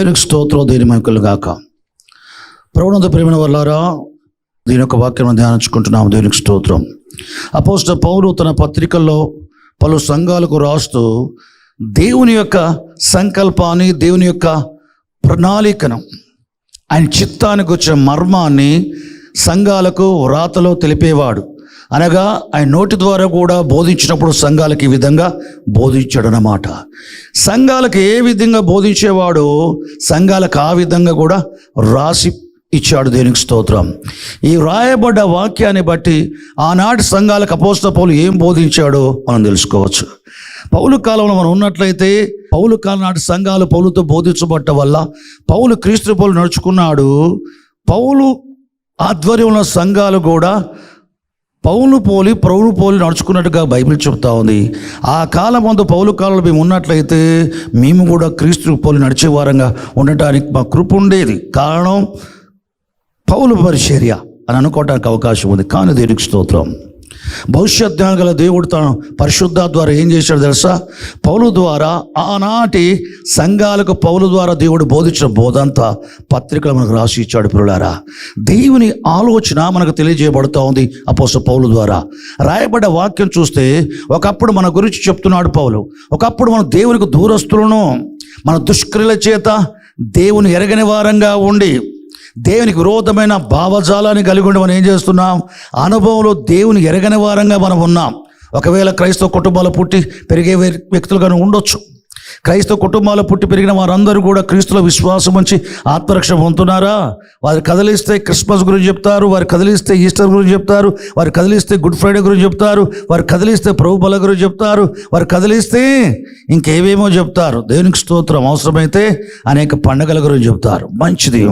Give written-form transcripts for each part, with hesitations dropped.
దేవునికి స్తోత్రం, దేని మహిమలు గాక. ప్రభువునందు ప్రియమైన వారలారా, దీని యొక్క వాక్యం ధ్యానించుకుంటున్నాము. దేవునికి స్తోత్రం. అపోస్తలుడైన పౌలు తన పత్రికల్లో పలు సంఘాలకు రాస్తూ దేవుని యొక్క సంకల్పాన్ని, దేవుని యొక్క ప్రణాళికను, ఆయన చిత్తానికి వచ్చిన మర్మాన్ని సంఘాలకు వ్రాతలో తెలిపేవాడు. అనగా ఆయన నోటి ద్వారా కూడా బోధించినప్పుడు సంఘాలకు ఈ విధంగా బోధించాడు అన్నమాట. సంఘాలకు ఏ విధంగా బోధించేవాడో సంఘాలకు ఆ విధంగా కూడా రాసి ఇచ్చాడు. దేవునికి స్తోత్రం. ఈ రాయబడ్డ వాక్యాన్ని బట్టి ఆనాటి సంఘాలకు అపోస్తలుడైన పౌలు ఏం బోధించాడో మనం తెలుసుకోవచ్చు. పౌలు కాలంలో మనం ఉన్నట్లయితే పౌలు కాలం నాటి సంఘాలు పౌలుతో బోధించబట్ట వల్ల పౌలు క్రీస్తు పౌలు నడుచుకున్నాడు. పౌలు ఆధ్వర్యంలో సంఘాలు కూడా పౌలు పోలి నడుచుకున్నట్టుగా బైబిల్ చెప్తా ఉంది. ఆ కాలం ముందు పౌలు కాలంలో మేము ఉన్నట్లయితే మేము కూడా క్రీస్తు పోలి నడిచే వారంగా ఉండటానికి మా కృప ఉండేది. కారణం పౌలు పరిచర్య అని అనుకోవడానికి అవకాశం ఉంది. కానీ దేవునికి స్తోత్రం. భవిష్యత్ జ్ఞానం గల దేవుడు తన పరిశుద్ధ ద్వారా ఏం చేశాడు తెలుసా? పౌలు ద్వారా ఆనాటి సంఘాలకు పౌలు ద్వారా దేవుడు బోధించిన బోధంతా పత్రికలు మనకు రాసి ఇచ్చాడు. పిల్లారా, దేవుని ఆలోచన మనకు తెలియజేయబడుతూ ఉంది అపోస్తలుడైన పౌలు ద్వారా. రాయబడ్డ వాక్యం చూస్తే ఒకప్పుడు మన గురించి చెప్తున్నాడు పౌలు. ఒకప్పుడు మనం దేవునికి దూరస్తులను, మన దుష్క్రియల చేత దేవుని ఎరగని వారంగా ఉండి దేవునికి విరోధమైన భావజాలాన్ని కలిగి ఉండి మనం ఏం చేస్తున్నాం? అనుభవంలో దేవుని ఎరగని వారంగా మనం ఉన్నాం. ఒకవేళ క్రైస్తవ కుటుంబాలు పుట్టి పెరిగే వ్యక్తులుగానే ఉండొచ్చు. క్రైస్తవ కుటుంబాలు పుట్టి పెరిగిన వారందరూ కూడా క్రీస్తులో విశ్వాసం ఉంచి ఆత్మరక్షణ పొందుతున్నారా? వారు కదిలిస్తే క్రిస్మస్ గురించి చెప్తారు, వారు కదిలిస్తే ఈస్టర్ గురించి చెప్తారు, వారు కదిలిస్తే గుడ్ ఫ్రైడే గురించి చెప్తారు, వారు కదిలిస్తే ప్రభు బల గురించి చెప్తారు, వారు కదిలిస్తే ఇంకేవేమో చెప్తారు. దేవునికి స్తోత్రం. అవసరమైతే అనేక పండగల గురించి చెప్తారు. మంచిది.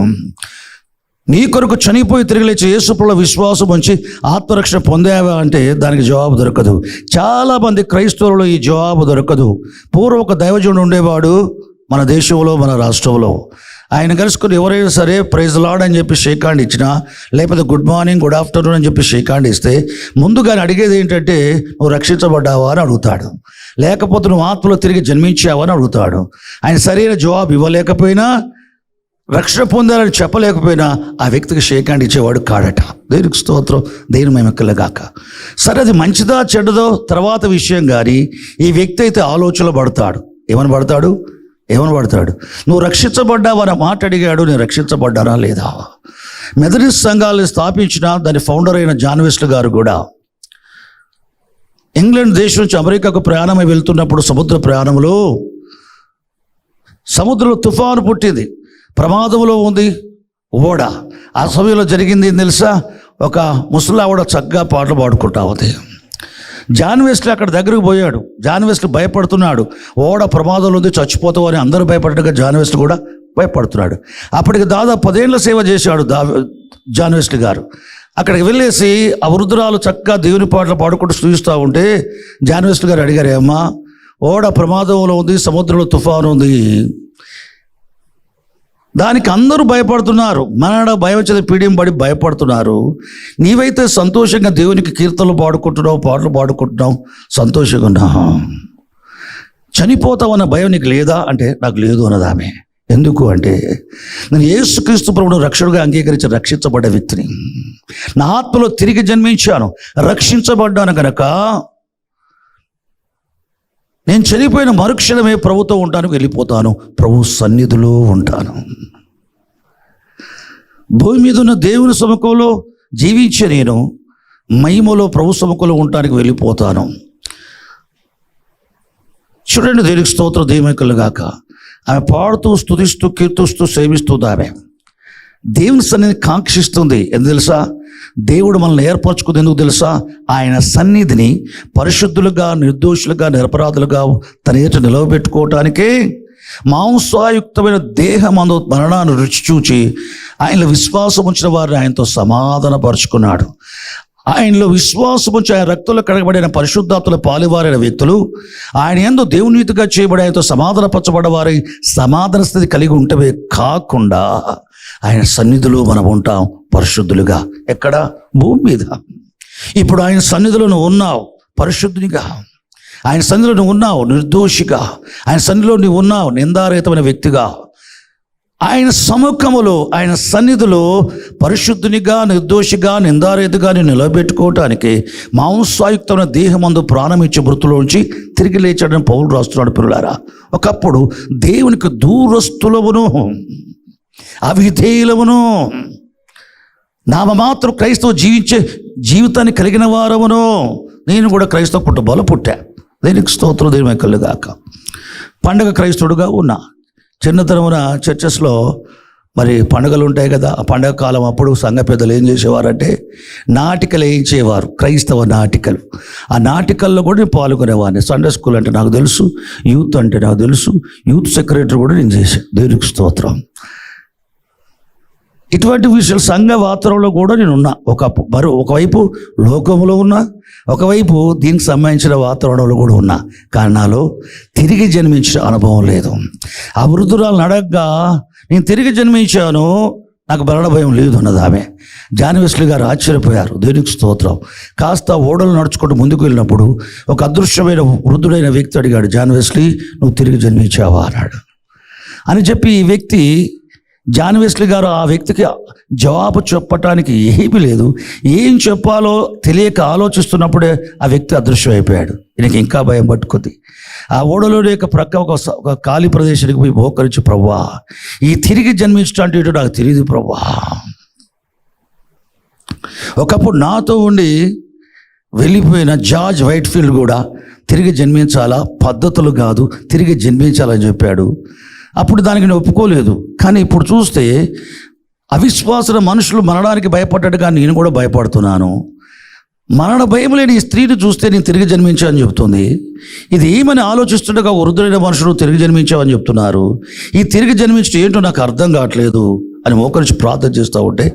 నీ కొరకు చనిపోయి తిరిగి లేచి యేసుప్రభువులో విశ్వాసం ఉంచి ఆత్మరక్షణ పొందావా అంటే దానికి జవాబు దొరకదు. చాలామంది క్రైస్తవులలో ఈ జవాబు దొరకదు. పూర్వం ఒక దైవజనుడు ఉండేవాడు మన దేశంలో, మన రాష్ట్రంలో. ఆయన కలుసుకుని ఎవరైనా సరే ప్రైజ్ లార్డ్ అని చెప్పి షేక్ హ్యాండ్ ఇచ్చినా, లేకపోతే గుడ్ మార్నింగ్, గుడ్ ఆఫ్టర్నూన్ అని చెప్పి షేక్ హ్యాండ్ ఇస్తే ముందుగా అడిగేది ఏంటంటే నువ్వు రక్షించబడ్డావా అని అడుగుతాడు. లేకపోతే నువ్వు ఆత్మలో తిరిగి జన్మించావా అని అడుగుతాడు. ఆయన సరైన జవాబు ఇవ్వలేకపోయినా, రక్షణ పొందాలని చెప్పలేకపోయినా ఆ వ్యక్తికి షేక్ హ్యాండ్ ఇచ్చేవాడు కాడట. దేవునికి స్తోత్రం, దేవుని మహిమకలుగాక. సరే, అది మంచిదా చెడ్డదో తర్వాత విషయం. కానీ ఈ వ్యక్తి అయితే ఆలోచనలో పడతాడు. ఏమని పడతాడు? నువ్వు రక్షించబడ్డావని మాట అడిగాడు. నేను రక్షించబడ్డానా లేదా? మెథడిస్ట్ సంఘాలను స్థాపించిన దాని ఫౌండర్ అయిన జాన్ వెస్లీ గారు కూడా ఇంగ్లాండ్ దేశం నుంచి అమెరికాకు ప్రయాణమై వెళ్తున్నప్పుడు సముద్ర ప్రయాణంలో సముద్రంలో తుఫాను పుట్టింది. ప్రమాదంలో ఉంది ఓడ. ఆ సమయంలో జరిగింది ఏం తెలుసా? ఒక ముసలావిడ చక్కగా పాటలు పాడుకుంటా ఉంది. జాన్ వెస్లీ అక్కడ దగ్గరకు పోయాడు. జాన్ వెస్లీ భయపడుతున్నాడు. ఓడ ప్రమాదంలో ఉంది, చచ్చిపోతావు అని అందరూ భయపడ్డగా జాన్ వెస్లీ కూడా భయపడుతున్నాడు. అప్పటికి దాదాపు 10 ఏళ్ల సేవ చేశాడు జాన్ వెస్లీ గారు. అక్కడికి వెళ్ళేసి ఆ వృద్ధురాలు చక్కగా దేవుని పాటలు పాడుకుంటూ స్థుతిస్తూ ఉంటే జాన్ వెస్లీ గారు అడిగారు, ఏమ్మా ఓడ ప్రమాదంలో ఉంది, సముద్రంలో తుఫాను ఉంది, దానికి అందరూ భయపడుతున్నారు, మన భయం వచ్చేది పీడింపడి భయపడుతున్నారు, నీవైతే సంతోషంగా దేవునికి కీర్తనలు పాడుకుంటున్నావు, పాటలు పాడుకుంటున్నావు, సంతోషంగా ఉన్నా, చనిపోతావన్న భయం నీకు లేదా అంటే నాకు లేదు అన్నది ఆమె. ఎందుకు అంటే నేను యేసుక్రీస్తు ప్రభువును రక్షకుడిగా అంగీకరించి రక్షించబడ్డ వ్యక్తిని, నా ఆత్మలో తిరిగి జన్మించాను, రక్షించబడ్డాను కనుక నేను చనిపోయిన మరుక్షణమే ప్రభుతో ఉంటాను, వెళ్ళిపోతాను, ప్రభు సన్నిధిలో ఉంటాను. భూమి మీద ఉన్న దేవుని సముఖంలో జీవించే నేను మహిమలో ప్రభు సముఖంలో ఉండటానికి వెళ్ళిపోతాను. చూడండి, దేవునికి స్తోత్రం, దేవునికలుగాక. ఆమె పాడుతూ స్తుతిస్తూ కీర్తిస్తూ సేవిస్తుంది. ఆమె దేవుని సన్నిధిని కాంక్షిస్తుంది. ఎందుకు తెలుసా? దేవుడు మనల్ని ఏర్పరచుకుంది ఎందుకు తెలుసా? ఆయన సన్నిధిని పరిశుద్ధులుగా, నిర్దోషులుగా, నిరపరాధులుగా తన ఎదుట నిలవబెట్టుకోవటానికే మాంసాయుక్తమైన దేహమందు మరణాన్ని రుచి చూచి ఆయనలో విశ్వాసం ఉంచిన వారిని ఆయనతో సమాధానపరుచుకున్నాడు. ఆయనలో విశ్వాసం ఉంచి ఆయన రక్తంలో కడగబడిన పరిశుద్ధాత్మల పాలువారైన వ్యక్తులు ఆయన యందు దేవునీతిగా చేయబడి ఆయనతో సమాధానపరచబడవారి సమాధాన స్థితి కలిగి ఉంటవే కాకుండా ఆయన సన్నిధిలో మనం ఉంటాం పరిశుద్ధులుగా. ఎక్కడ? భూమి మీద. ఇప్పుడు ఆయన సన్నిధిలో నువ్వు ఉన్నావు పరిశుద్ధునిగా, ఆయన సన్నిధిలో నువ్వు ఉన్నావు నిర్దోషిగా, ఆయన సన్నిధిలో నువ్వు ఉన్నావు నిందారహితమైన వ్యక్తిగా. ఆయన సముఖములో, ఆయన సన్నిధిలో పరిశుద్ధునిగా, నిర్దోషిగా, నిందారేతుగా నిలబెట్టుకోవటానికి మాంసాయుక్తమైన దేహమందు ప్రాణమిచ్చే మృతులోంచి తిరిగి లేచాడని పౌలు రాస్తున్నాడు. పిల్లారా, ఒకప్పుడు దేవునికి దూరస్తులమును, అవిధేయులమును, నామమాత్రం క్రైస్తవ జీవించే జీవితాన్ని కలిగిన వారమును. నేను కూడా క్రైస్తవ కుటుంబాలు పుట్టా. దేనికి స్తోత్రం, దేవుని కలుగాక. పండగ క్రైస్తవుడుగా ఉన్నా. చిన్నతనమున చర్చెస్లో మరి పండుగలు ఉంటాయి కదా, ఆ పండగ కాలం అప్పుడు సంఘ పెద్దలు ఏం చేసేవారంటే నాటికలు వేయించేవారు, క్రైస్తవ నాటికలు. ఆ నాటికల్లో కూడా నేను పాల్గొనేవాడిని. సండే స్కూల్ అంటే నాకు తెలుసు, యూత్ అంటే నాకు తెలుసు, యూత్ సెక్రటరీ కూడా నేను చేశాను. దేవునికి స్తోత్రం. ఇటువంటి విషయాలు సంఘ వాతావరణంలో కూడా నేను ఉన్నా. ఒకవైపు లోకంలో ఉన్నా, ఒకవైపు దీనికి సంబంధించిన వాతావరణంలో కూడా ఉన్నా. కారణాలు తిరిగి జన్మించిన అనుభవం లేదు. ఆ వృద్ధురాలను అడగ్గా నేను తిరిగి జన్మించాను, నాకు మరణ భయం లేదు అన్నది ఆమె. జాన్ వెస్లీ గారు ఆశ్చర్యపోయారు. దేవునికి స్తోత్రం. కాస్త ఓడలు నడుచుకుంటూ ముందుకు వెళ్ళినప్పుడు ఒక అదృశ్యమైన వృద్ధుడైన వ్యక్తి అడిగాడు, జాన్ వెస్లీ నువ్వు తిరిగి జన్మించావా అన్నాడు. అని చెప్పి ఈ వ్యక్తి, జాన్ వెస్లీ గారు ఆ వ్యక్తికి జవాబు చెప్పటానికి ఏమీ లేదు. ఏం చెప్పాలో తెలియక ఆలోచిస్తున్నప్పుడే ఆ వ్యక్తి అదృశ్యమైపోయాడు. ఈయనకి ఇంకా భయం పట్టుకుంది. ఆ ఓడలోని యొక్క ప్రక్క ఒక ఖాళీ ప్రదేశానికి పోయి మోకరించి, ప్రభువా ఈ తిరిగి జన్మించడం అంటే నాకు తెలియదు ప్రభువా. ఒకప్పుడు నాతో ఉండి వెళ్ళిపోయిన జార్జ్ వైట్ఫీల్డ్ కూడా తిరిగి జన్మించాలా, పద్ధతులు కాదు, తిరిగి జన్మించాలని చెప్పాడు. అప్పుడు దానికి నేను ఒప్పుకోలేదు. కానీ ఇప్పుడు చూస్తే అవిశ్వాసన మనుషులు మరణానికి భయపడ్డట్టుగా నేను కూడా భయపడుతున్నాను. మరణ భయం లేని ఈ స్త్రీని చూస్తే నేను తిరిగి జన్మించావని చెప్తుంది. ఇది ఏమని ఆలోచిస్తుండగా వృద్ధులైన మనుషులు తిరిగి జన్మించావని చెప్తున్నారు. ఈ తిరిగి జన్మించడం ఏంటో నాకు అర్థం కావట్లేదు అని మోకరించి ప్రార్థన చేస్తూ ఉంటే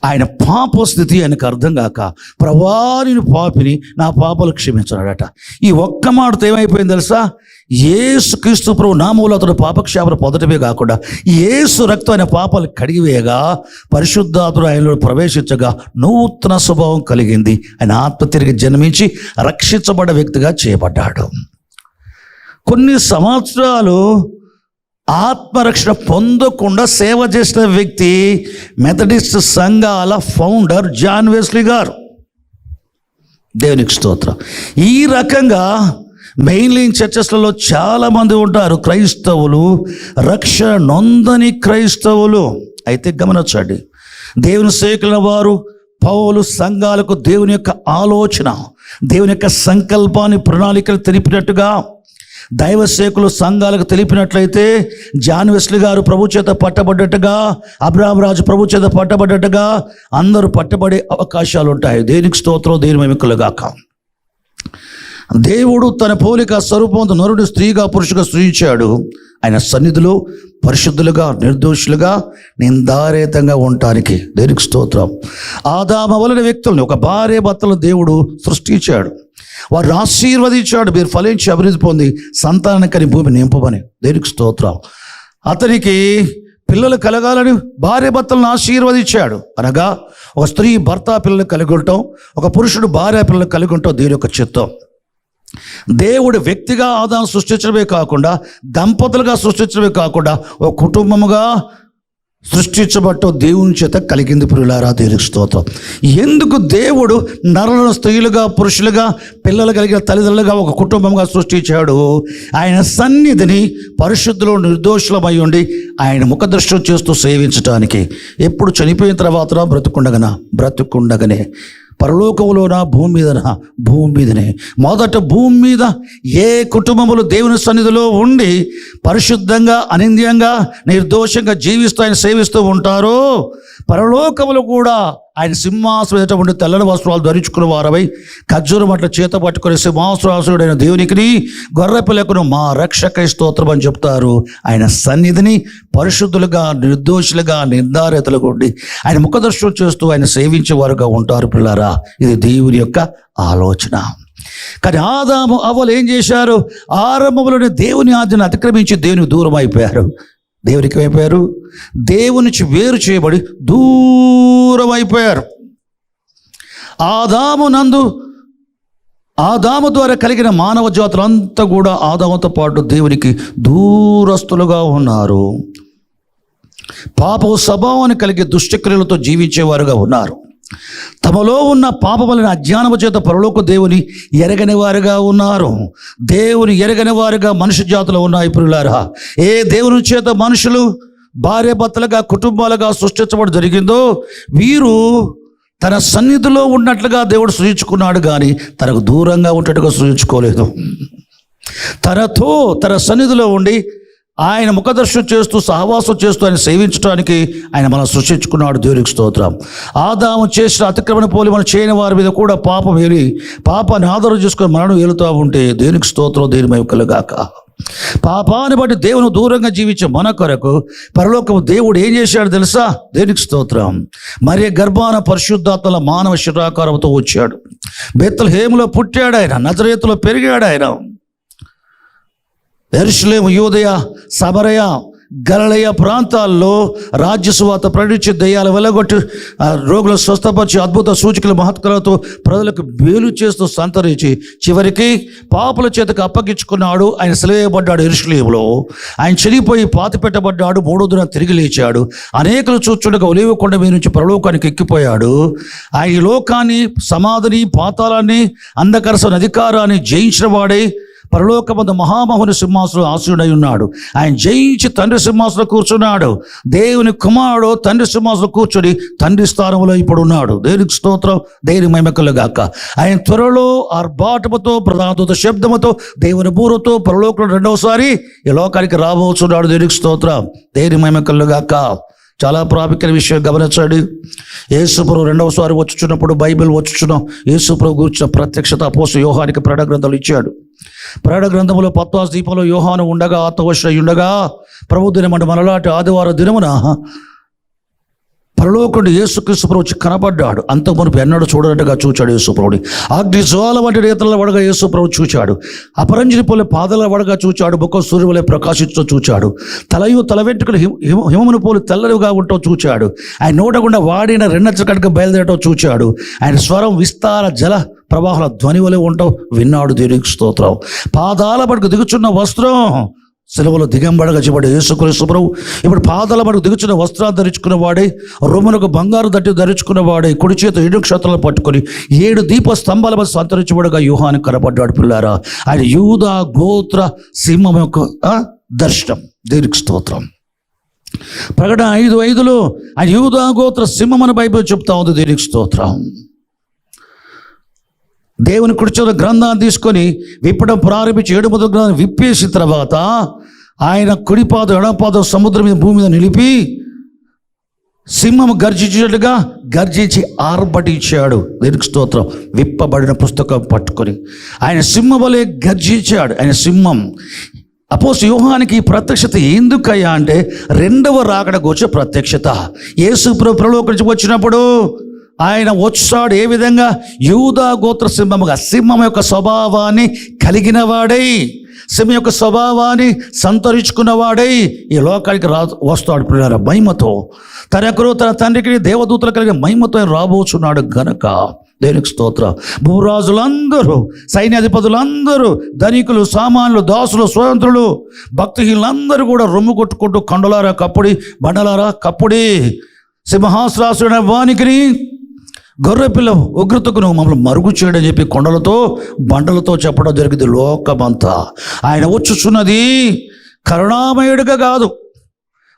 ఆయన పాప స్థితి ఆయనకు అర్థం కాక, ప్రభువా నేను పాపిని, నా పాపాలు క్షమించాడట. ఈ ఒక్క మాటతో ఏమైపోయింది తెలుసా? యేసుక్రీస్తు ప్రభు నామములో అతడు పాపక్షేమం పొందటమే కాకుండా యేసు రక్తం ఆయన పాపాలు కడిగివేయగా పరిశుద్ధాత్ముడు ఆయనలో ప్రవేశించగా నూతన స్వభావం కలిగింది. ఆయన ఆత్మ తిరిగి జన్మించి రక్షించబడ్డ వ్యక్తిగా చేయబడ్డాడు. కొన్ని సంవత్సరాలు ఆత్మరక్షణ పొందకుండా సేవ చేసిన వ్యక్తి మెథడిస్ట్ సంఘాల ఫౌండర్ జాన్ వెస్లీ గారు. దేవునికి స్తోత్రం. ఈ రకంగా మెయిన్లైన్ చర్చెస్లలో చాలామంది ఉంటారు క్రైస్తవులు, రక్షణ నొందని క్రైస్తవులు. అయితే గమనించండి, దేవుని సేవకులైన వారు పౌలు సంఘాలకు దేవుని యొక్క ఆలోచన, దేవుని యొక్క సంకల్పాన్ని, ప్రణాళికలు తెలిపినట్టుగా దైవ సేవకులు సంఘాలకు తెలిపినట్లయితే జాన్ వెస్లీ గారు ప్రభు చేత పట్టబడ్డట్టుగా, అబ్రహాం రాజు ప్రభు చేత పట్టబడ్డట్టుగా అందరూ పట్టబడే అవకాశాలు ఉంటాయి. దేనికి స్తోత్రం, దేని మహిమకులుగాక. దేవుడు తన పోలిక స్వరూపంతో నరుడు స్త్రీగా పురుషుగా సృజించాడు. ఆయన సన్నిధిలో పరిశుద్ధులుగా, నిర్దోషులుగా, నిందారేతంగా ఉండటానికి. దేనికి స్తోత్రం. ఆదాము వలన వ్యక్తుల్ని, ఒక భార్య భర్తలను దేవుడు సృష్టించాడు. వారిని ఆశీర్వదించాడు, మీరు ఫలించి అభివృద్ధి పొంది సంతానాన్ని కని భూమి నింపమని. దేనికి స్తోత్రం. అతనికి పిల్లలు కలగాలని భార్య భర్తలను ఆశీర్వదించాడు. అనగా ఒక స్త్రీ భర్త పిల్లలు కలిగి ఉంటాం, ఒక పురుషుడు భార్య పిల్లలు కలిగి ఉంటాం. దీని యొక్క చిత్తం. దేవుడు వ్యక్తిగా ఆదాము సృష్టించడమే కాకుండా, దంపతులుగా సృష్టించడమే కాకుండా, ఒక కుటుంబముగా సృష్టించబట్టు దేవుని చేత కలిగింది. ప్రియులారా, దేవునికి స్తోత్రం. ఎందుకు దేవుడు నరులను స్త్రీలుగా, పురుషులుగా, పిల్లలు కలిగిన తల్లిదండ్రులుగా ఒక కుటుంబంగా సృష్టించాడు? ఆయన సన్నిధిని పరిశుద్ధులు, నిర్దోషులమై ఉండి ఆయన ముఖదర్శనం చేస్తూ సేవించడానికి. ఎప్పుడు చనిపోయిన తర్వాత బ్రతుకుండగానే పరలోకములోనా, భూమి మీదనా? భూమి మీదనే. మొదట భూమి మీద ఏ కుటుంబములు దేవుని సన్నిధిలో ఉండి పరిశుద్ధంగా, అనింద్యంగా, నిర్దోషంగా జీవిస్తూ ఆయన సేవిస్తూ ఉంటారో, పరలోకములు కూడా ఆయన సింహాసనం ఎదుట ఉండి తెల్లని వస్త్రాలు ధరించుకున్న వారమై ఖర్జూరం అట్లా చేత పట్టుకుని సింహాసనాసుడైన దేవునికి, గొర్రెపిల్లకును మా రక్షక స్తోత్రం అని చెప్తారు. ఆయన సన్నిధిని పరిశుద్ధులుగా, నిర్దోషులుగా, నిర్ధారితలుగా ఉండి ఆయన ముఖదర్శనం చేస్తూ ఆయన సేవించేవారుగా ఉంటారు. పిల్లారా, ఇది దేవుని యొక్క ఆలోచన. కానీ ఆదాము అవ్వలు ఏం చేశారు? ఆరంభంలోనే దేవుని ఆజ్ఞను అతిక్రమించి దేవునికి దూరం అయిపోయారు. దేవునికి అయిపోయారు, దేవుని నుంచి వేరు చేయబడి దూరం అయిపోయారు. ఆదాము ద్వారా కలిగిన మానవ జాతులంతా కూడా ఆదాముతో పాటు దేవునికి దూరస్తులుగా ఉన్నారు. పాపపు స్వభావాన్ని కలిగి దుష్టక్రియలతో జీవించేవారుగా ఉన్నారు. తమలో ఉన్న పాపములను అజ్ఞానము చేత పరలోక దేవుని ఎరగని వారుగా ఉన్నారు. దేవుని ఎరగని వారుగా మనుష్య జాతులు ఉన్నాయి. ప్రియులారా, ఏ దేవుని చేత మనుషులు భార్య భర్తలుగా కుటుంబాలుగా సృష్టించబడి జరిగిందో వీరు తన సన్నిధిలో ఉన్నట్లుగా దేవుడు సృజించుకున్నాడు, కానీ తనకు దూరంగా ఉన్నట్టుగా సృజించుకోలేదు. తన సన్నిధిలో ఉండి ఆయన ముఖదర్శనం చేస్తూ సహవాసం చేస్తూ ఆయన సేవించడానికి ఆయన మనం సృష్టించుకున్నాడు. దేవునికి స్తోత్రం. ఆదాము చేసిన అతిక్రమణ పోలి మనం చేయని వారి మీద కూడా పాపం ఏలి పాపాన్ని ఆధారం చేసుకుని మరణం ఏలుతూ ఉంటే దేవునికి స్తోత్రం, దేని మహిమ కలుగాక. పాపాన్ని బట్టి దేవుని దూరంగా జీవించే మన కొరకు పరలోకము దేవుడు ఏం చేశాడు తెలుసా? దేవునికి స్తోత్రం. మరి గర్భాన పరిశుద్ధాత్మల మానవ శరీరాకారంతో వచ్చాడు. బెత్లెహేములో పుట్టాడు ఆయన, నజరేతులో పెరిగాడు ఆయన. యెరూషలేము, యూదయ, సమరయ, గలిలయ ప్రాంతాల్లో రాజ్య సువార్త ప్రకటించి దయ్యాలు వెలగొట్టి రోగులు స్వస్థపరిచి అద్భుత సూచికల మహత్కాలతో ప్రజలకు మేలు చేస్తూ సంతరించి చివరికి పాపుల చేతకు అప్పగించుకున్నాడు. ఆయన సిలువేయబడ్డాడు యెరూషలేములో. ఆయన చనిపోయి పాతి పెట్టబడ్డాడు. మూడో దిన తిరిగి లేచాడు. అనేకులు చూచుండగా ఒలీవ కొండ మీద నుంచి పరలోకానికి ఎక్కిపోయాడు. ఆయన ఈ లోకాన్ని, సమాధిని, పాతాళాన్ని, అంధకరసన అధికారాన్ని జయించిన వాడే పరలోకమందు మహామహుని సింహాసనం ఆసీనుడై ఉన్నాడు. ఆయన జయించి తండ్రి సింహాసనం కూర్చున్నాడు. దేవుని కుమారుడు తండ్రి సింహాసనం కూర్చొని తండ్రి స్థానంలో ఇప్పుడు ఉన్నాడు. దేవునికి స్తోత్రం, దేవుని మహిమ కలుగాక. ఆయన త్వరలో ఆర్భాటముతో ప్రధానదూత శబ్దముతో దేవుని బూరతో పరలోకంలో రెండవసారి ఈ లోకానికి రాబోతున్నాడు. దేవునికి స్తోత్రం, దేవుని మహిమ కలుగాక. చాలా ప్రాముఖ్యమైన విషయం గమనించండి. యేసుప్రభు రెండవసారి వచ్చుచున్నప్పుడు బైబిల్ వచ్చుచున్నాం. యేసుప్రభు గురించిన ప్రత్యక్షత అపోస్తలుడైన యోహానికి ప్రకటన గ్రంథాలు ఇచ్చాడు. ప్రకటన గ్రంథంలో పత్మోస్ ద్వీపంలో యోహాను ఉండగా ఆత్మవశుడై ఉండగా ప్రభు దినమంటే మనలాంటి ఆదివారం దినమున పరలోకుడు యేసుక్రీస్తు ప్రభు వచ్చి కనబడ్డాడు. అంతకు మునుపు ఎన్నడూ చూడనట్టుగా చూచాడు యేసుప్రభుని. అగ్ని జ్వాల వంటి నేత్రాల వడగా యేసుప్రభు చూచాడు. అపరంజిని పోలే పాదాల వడగా చూచాడు. ముఖం సూర్యుని వలె ప్రకాశించడం చూచాడు. తల వెంట్రుకలు హిమమును పోలు తెల్లగా ఉండటం చూచాడు. ఆయన నోట గుండా వాడిన రెండచ్చకట్టుగా బయలుదేరటం చూచాడు. ఆయన స్వరం విస్తార జల ప్రవాహాల ధ్వని వలె ఉండటం విన్నాడు. దేవునికి స్తోత్రం. పాదాల పట్టుకు దిగుచున్న వస్త్రం సెలవులో దిగంబడగా చెప్పాడు యేసుక్రీస్తు ప్రభు. ఇప్పుడు పాదాల మటుకు దిగుచున్న వస్త్రాలు ధరించుకున్న వాడే, రొమ్మునకు బంగారు దట్టి ధరించుకున్న వాడే, కుడి చేత 7 నక్షత్రాలు పట్టుకొని 7 దీప స్తంభాల మధ్య సంతరించబడగా యూహాను కనబడ్డాడు. పిల్లారా, ఆయన యూదా గోత్ర సింహం యొక్క దర్శనం. దేవునికి స్తోత్రం. ప్రకటన 5:5 ఆయన యూదా గోత్ర సింహం అని బైబిల్ చెప్తా ఉంది. దేవునికి స్తోత్రం. దేవుని కుడిచేత గ్రంథాన్ని తీసుకొని విప్పడం ప్రారంభించి 7 మొదటి గ్రంథాన్ని విప్పేసిన తర్వాత ఆయన కుడిపాదం ఎడపాదం సముద్రం మీద భూమి మీద నిలిపి సింహం గర్జించినట్టుగా గర్జించి ఆర్భటించాడు. దేవునికి స్తోత్రం. విప్పబడిన పుస్తకం పట్టుకొని ఆయన సింహం వలె గర్జించాడు. ఆయన సింహం. అపోస్తలుడైన యోహానికి ప్రత్యక్షత ఎందుకయ్యా అంటే రెండవ రాకడకు వచ్చే ప్రత్యక్షత. యేసు ప్రభువు నుంచి వచ్చినప్పుడు ఆయన వచ్చాడు ఏ విధంగా? యూదా గోత్ర సింహముగా, సింహం యొక్క స్వభావాన్ని కలిగిన వాడై, సింహం యొక్క స్వభావాన్ని సంతరించుకున్నవాడై ఈ లోకానికి వస్తాడు. పిల్లల మహిమతో తన తండ్రికి దేవదూతలు కలిగిన మహిమతో రాబోచున్నాడు గనక. దేవునికి స్తోత్రం. భూరాజులందరూ, సైన్యాధిపతులందరూ, ధనికులు, సామాన్యులు, దాసులు, స్వతంత్రులు, భక్తిహీనులందరూ కూడా రొమ్ము కొట్టుకుంటూ కండలారా కప్పుడి, బండలారా కప్పుడి, సింహాసనాసుడైన వానికి గొర్రెపిల్ల ఉగ్రతకు నువ్వు మమ్మల్ని మరుగు చేయడని చెప్పి కొండలతో బండలతో చెప్పడం జరిగింది. లోకమంతా ఆయన వచ్చుచున్నది కరుణామయుడిగా కాదు,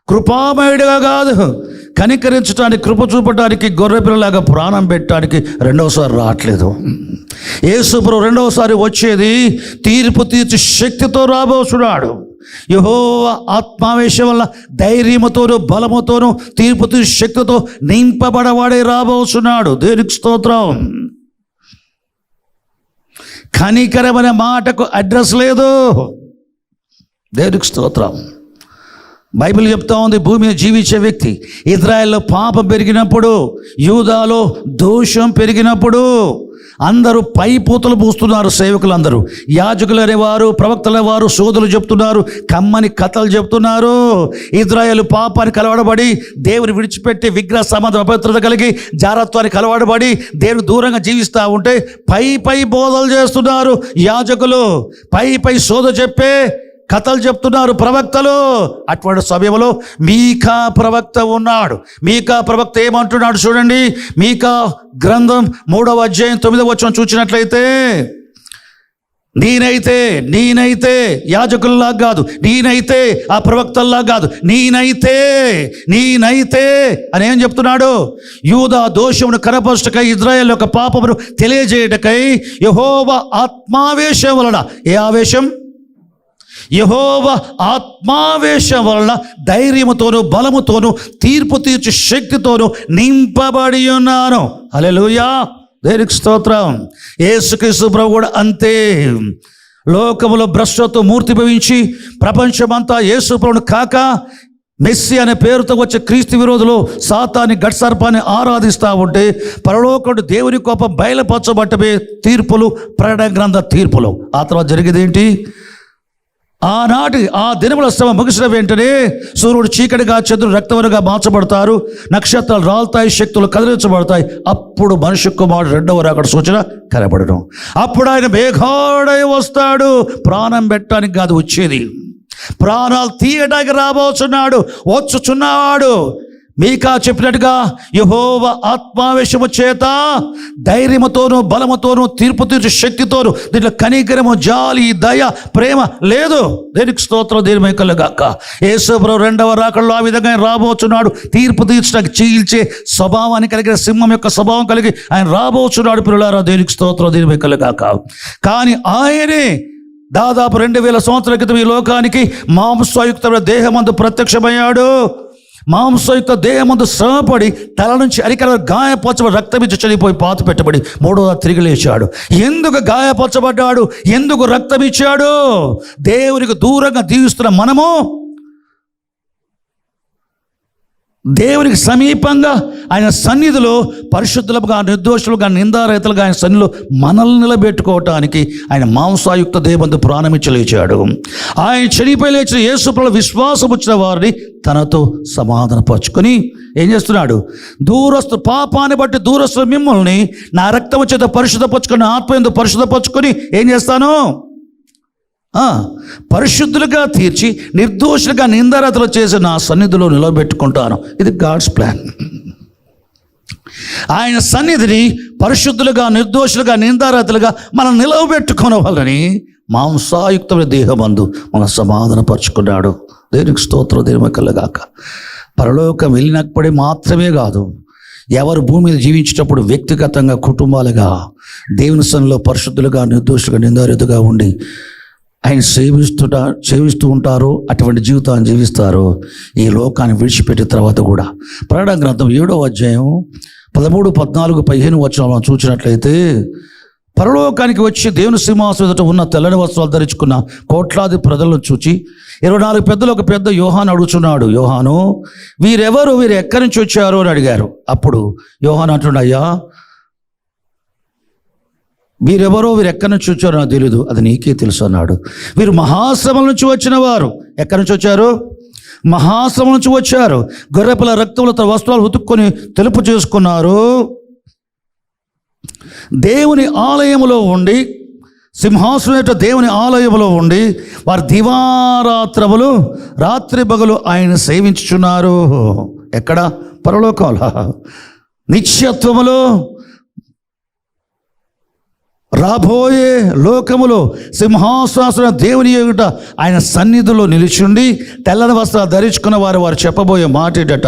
కృపామయుడిగా కాదు, కనికరించడానికి, కృప చూపడానికి, గొర్రెపిల్లలాగా ప్రాణం పెట్టడానికి రెండవసారి రావట్లేదు. యేసుప్రభు రెండవసారి వచ్చేది తీర్పు తీర్చి శక్తితో రాబోతున్నాడు. యెహోవా ఆత్మావేశం వల్ల ధైర్యముతోనూ బలముతోనూ తీర్పు తీర్చి శక్తితో నింపబడవాడే రాబోతున్నాడు. దేవునికి స్తోత్రం. కనికరమనే మాటకు అడ్రస్ లేదు. దేవునికి స్తోత్రం. బైబిల్ చెప్తా ఉంది, భూమి మీద జీవించే వ్యక్తి, ఇజ్రాయెల్లో పాపం పెరిగినప్పుడు, యూదాలో దోషం పెరిగినప్పుడు అందరూ పై పూతలు పూస్తున్నారు. సేవకులందరూ, యాజకులు అనేవారు, ప్రవక్తలు అనేవారు సోదరులు చెప్తున్నారు, కమ్మని కథలు చెప్తున్నారు. ఇజ్రాయేలు పాపానికి అలవాడబడి దేవుని విడిచిపెట్టి విగ్రహ సంబంధం అపవిత్రత కలిగి జారత్వానికి అలవాడబడి దేవుని దూరంగా జీవిస్తూ ఉంటే పై బోధలు చేస్తున్నారు యాజకులు. పై సోద చెప్పే కథలు చెప్తున్నారు ప్రవక్తలు. అటువంటి సమయంలో మీకా ప్రవక్త ఉన్నాడు. మీకా ప్రవక్త ఏమంటున్నాడు చూడండి. మీకా గ్రంథం 3వ అధ్యాయం 9వ వచనం చూసినట్లయితే, నేనైతే యాజకుల్లా కాదు, నేనైతే ఆ ప్రవక్తల్లా కాదు, నేనైతే అని ఏం చెప్తున్నాడు? యూదా దోషమును కనపరచుటకై, ఇజ్రాయేల్ యొక్క పాపమును తెలియజేయటకై యెహోవా ఆత్మావేశం వలన, ఏ ఆవేశం? యెహోవా ఆత్మావేశం వలన ధైర్యముతోను బలముతోను తీర్పు తీర్చు శక్తితోను నింపబడి ఉన్నాను. హల్లెలూయా, దేవునికి స్తోత్రం. యేసుక్రీస్తు ప్రభు కూడా అంతే. లోకములో భ్రష్టత్వం మూర్తి భవించి ప్రపంచమంతా యేసు ప్రభువును కాక మెస్సి అనే పేరుతో వచ్చే క్రీస్తు విరోధులు సాతాన్ని గడ్సర్పాన్ని ఆరాధిస్తూ ఉంటే పరలోకుడు దేవుని కోపం బయలుపరచబట్టమే తీర్పులు, ప్రకటన గ్రంథ తీర్పులు. ఆ తర్వాత జరిగేది ఏంటి? ఆనాటి ఆ దినముల శ్రమ ముగిసిన వెంటనే సూర్యుడు చీకటిగా, చంద్రుడు రక్తవరుగా మార్చబడతారు, నక్షత్రాలు రాలుతాయి, శక్తులు కదిలించబడతాయి. అప్పుడు మనుష్య కుమారుడు రెండవ రాకడ సూచన కనబడడం. అప్పుడు ఆయన మేఘాడై వస్తాడు. ప్రాణం పెట్టడానికి కాదు వచ్చేది, ప్రాణాలు తీయడానికి రాబోతున్నాడు, వచ్చుచున్నాడు. మీకా చెప్పినట్టుగా యెహోవా ఆత్మావేశము చేత ధైర్యముతోనూ బలముతోనూ తీర్పు తీర్చు శక్తితోనూ, దీంట్లో కనికరము, జాలి, దయ, ప్రేమ లేదు. దేనికి స్తోత్రం, దేని మైకలుగాక. యేసు ప్రభువు రెండవ రాకడలో ఆ విధంగా ఆయన రాబోచున్నాడు. తీర్పు తీర్చడానికి చీల్చే స్వభావాన్ని కలిగిన సింహం యొక్క స్వభావం కలిగి ఆయన రాబోచున్నాడు. పిల్లలారా, దేనికి స్తోత్రం, దేని మైకలుగాక. కానీ ఆయనే దాదాపు 2000 సంవత్సరాల క్రితం ఈ లోకానికి మాంసయుక్తమైన దేహమందు ప్రత్యక్షమయ్యాడు. మాంసయుక్త దేహమందు శ్రమపడి తల నుంచి అరికల గాయపరచబడి రక్తమిచ్చి చనిపోయి పాత పెట్టబడి 3వ తిరిగి లేచాడు. ఎందుకు గాయపరచబడ్డాడు? ఎందుకు రక్తమిచ్చాడు? దేవునికి దూరంగా జీవిస్తున్న మనము దేవునికి సమీపంగా ఆయన సన్నిధిలో పరిశుద్ధులుగా, నిర్దోషులుగా, నిందారహితులుగా ఆయన సన్నిధిలో మనల్ని నిలబెట్టుకోవటానికి ఆయన మాంసాయుక్త దేహమందు ప్రాణమిచ్చి లేచాడు. ఆయన చనిపోయి లేచిన యేసు ప్రభువులో విశ్వాసం వచ్చిన వారిని తనతో సమాధానపరుచుకొని ఏం చేస్తున్నాడు? పాపాన్ని బట్టి దూరస్తు మిమ్మల్ని నా రక్తము చేత పరిశుద్ధపరచుకొని, ఆత్మయందు పరిశుద్ధపరచుకొని ఏం చేస్తాను? పరిశుద్ధులుగా తీర్చి నిర్దోషులుగా, నిందారతలు చేసి నా సన్నిధిలో నిలబెట్టుకుంటాను. ఇది గాడ్స్ ప్లాన్. ఆయన సన్నిధిని పరిశుద్ధులుగా, నిర్దోషులుగా, నిందారతలుగా మనం నిలవబెట్టుకునే వాళ్ళని మాంసాయుక్తమైన దేహమందు మనం సమాధానపరుచుకున్నాడు. దేవునికి స్తోత్రం, దేవుని కలుగాక. పరలోకం వెళ్ళినప్పుడే మాత్రమే కాదు, ఎవరు భూమి మీద జీవించేటప్పుడు వ్యక్తిగతంగా, కుటుంబాలుగా దేవుని సన్నిధిలో పరిశుద్ధులుగా, నిర్దోషులుగా, నిందారతుగా ఉండి ఆయన సేవిస్తూ ఉంటారు. అటువంటి జీవితాన్ని జీవిస్తారు ఈ లోకాన్ని విడిచిపెట్టిన తర్వాత కూడా. ప్రకటన గ్రంథం 7వ అధ్యాయం 13, 14, 15 వచనాలను చూసినట్లయితే, పరలోకానికి వచ్చి దేవుని సింహాసనం ఎదుట ఉన్న తెల్లని వస్త్రాలు ధరించుకున్న కోట్లాది ప్రజలను చూచి 24 పెద్దలు ఒక పెద్ద యోహాను అడుగుచున్నాడు. యోహాను, వీరెవరు? వీరు ఎక్కడి నుంచి వచ్చారు అని అడిగారు. అప్పుడు యోహాను అంటున్నాడు, అయ్యా, వీరెవరో, వీరు ఎక్కడి నుంచి వచ్చారో నాకు తెలీదు, అది నీకే తెలుసు అన్నాడు. వీరు మహాశ్రమల నుంచి వచ్చిన వారు. ఎక్కడి నుంచి వచ్చారు? మహాశ్రమల నుంచి వచ్చారు. గొర్రెపిల్ల రక్తంలో వస్త్రాలు ఉతుక్కొని తెలుపు చేసుకున్నారు. దేవుని ఆలయములో ఉండి, సింహాసనం దేవుని ఆలయములో ఉండి వారు దివారాత్రములు రాత్రి పగలు ఆయన సేవించుచున్నారు. ఎక్కడ? పరలోకంలో, నిత్యత్వములో, రాబోయే లోకములో సింహాసన దేవుని ఎదుట ఆయన సన్నిధిలో నిలిచుండి తెల్లని వస్త్రాలు ధరించుకున్న వారు చెప్పబోయే మాట ఏంటట?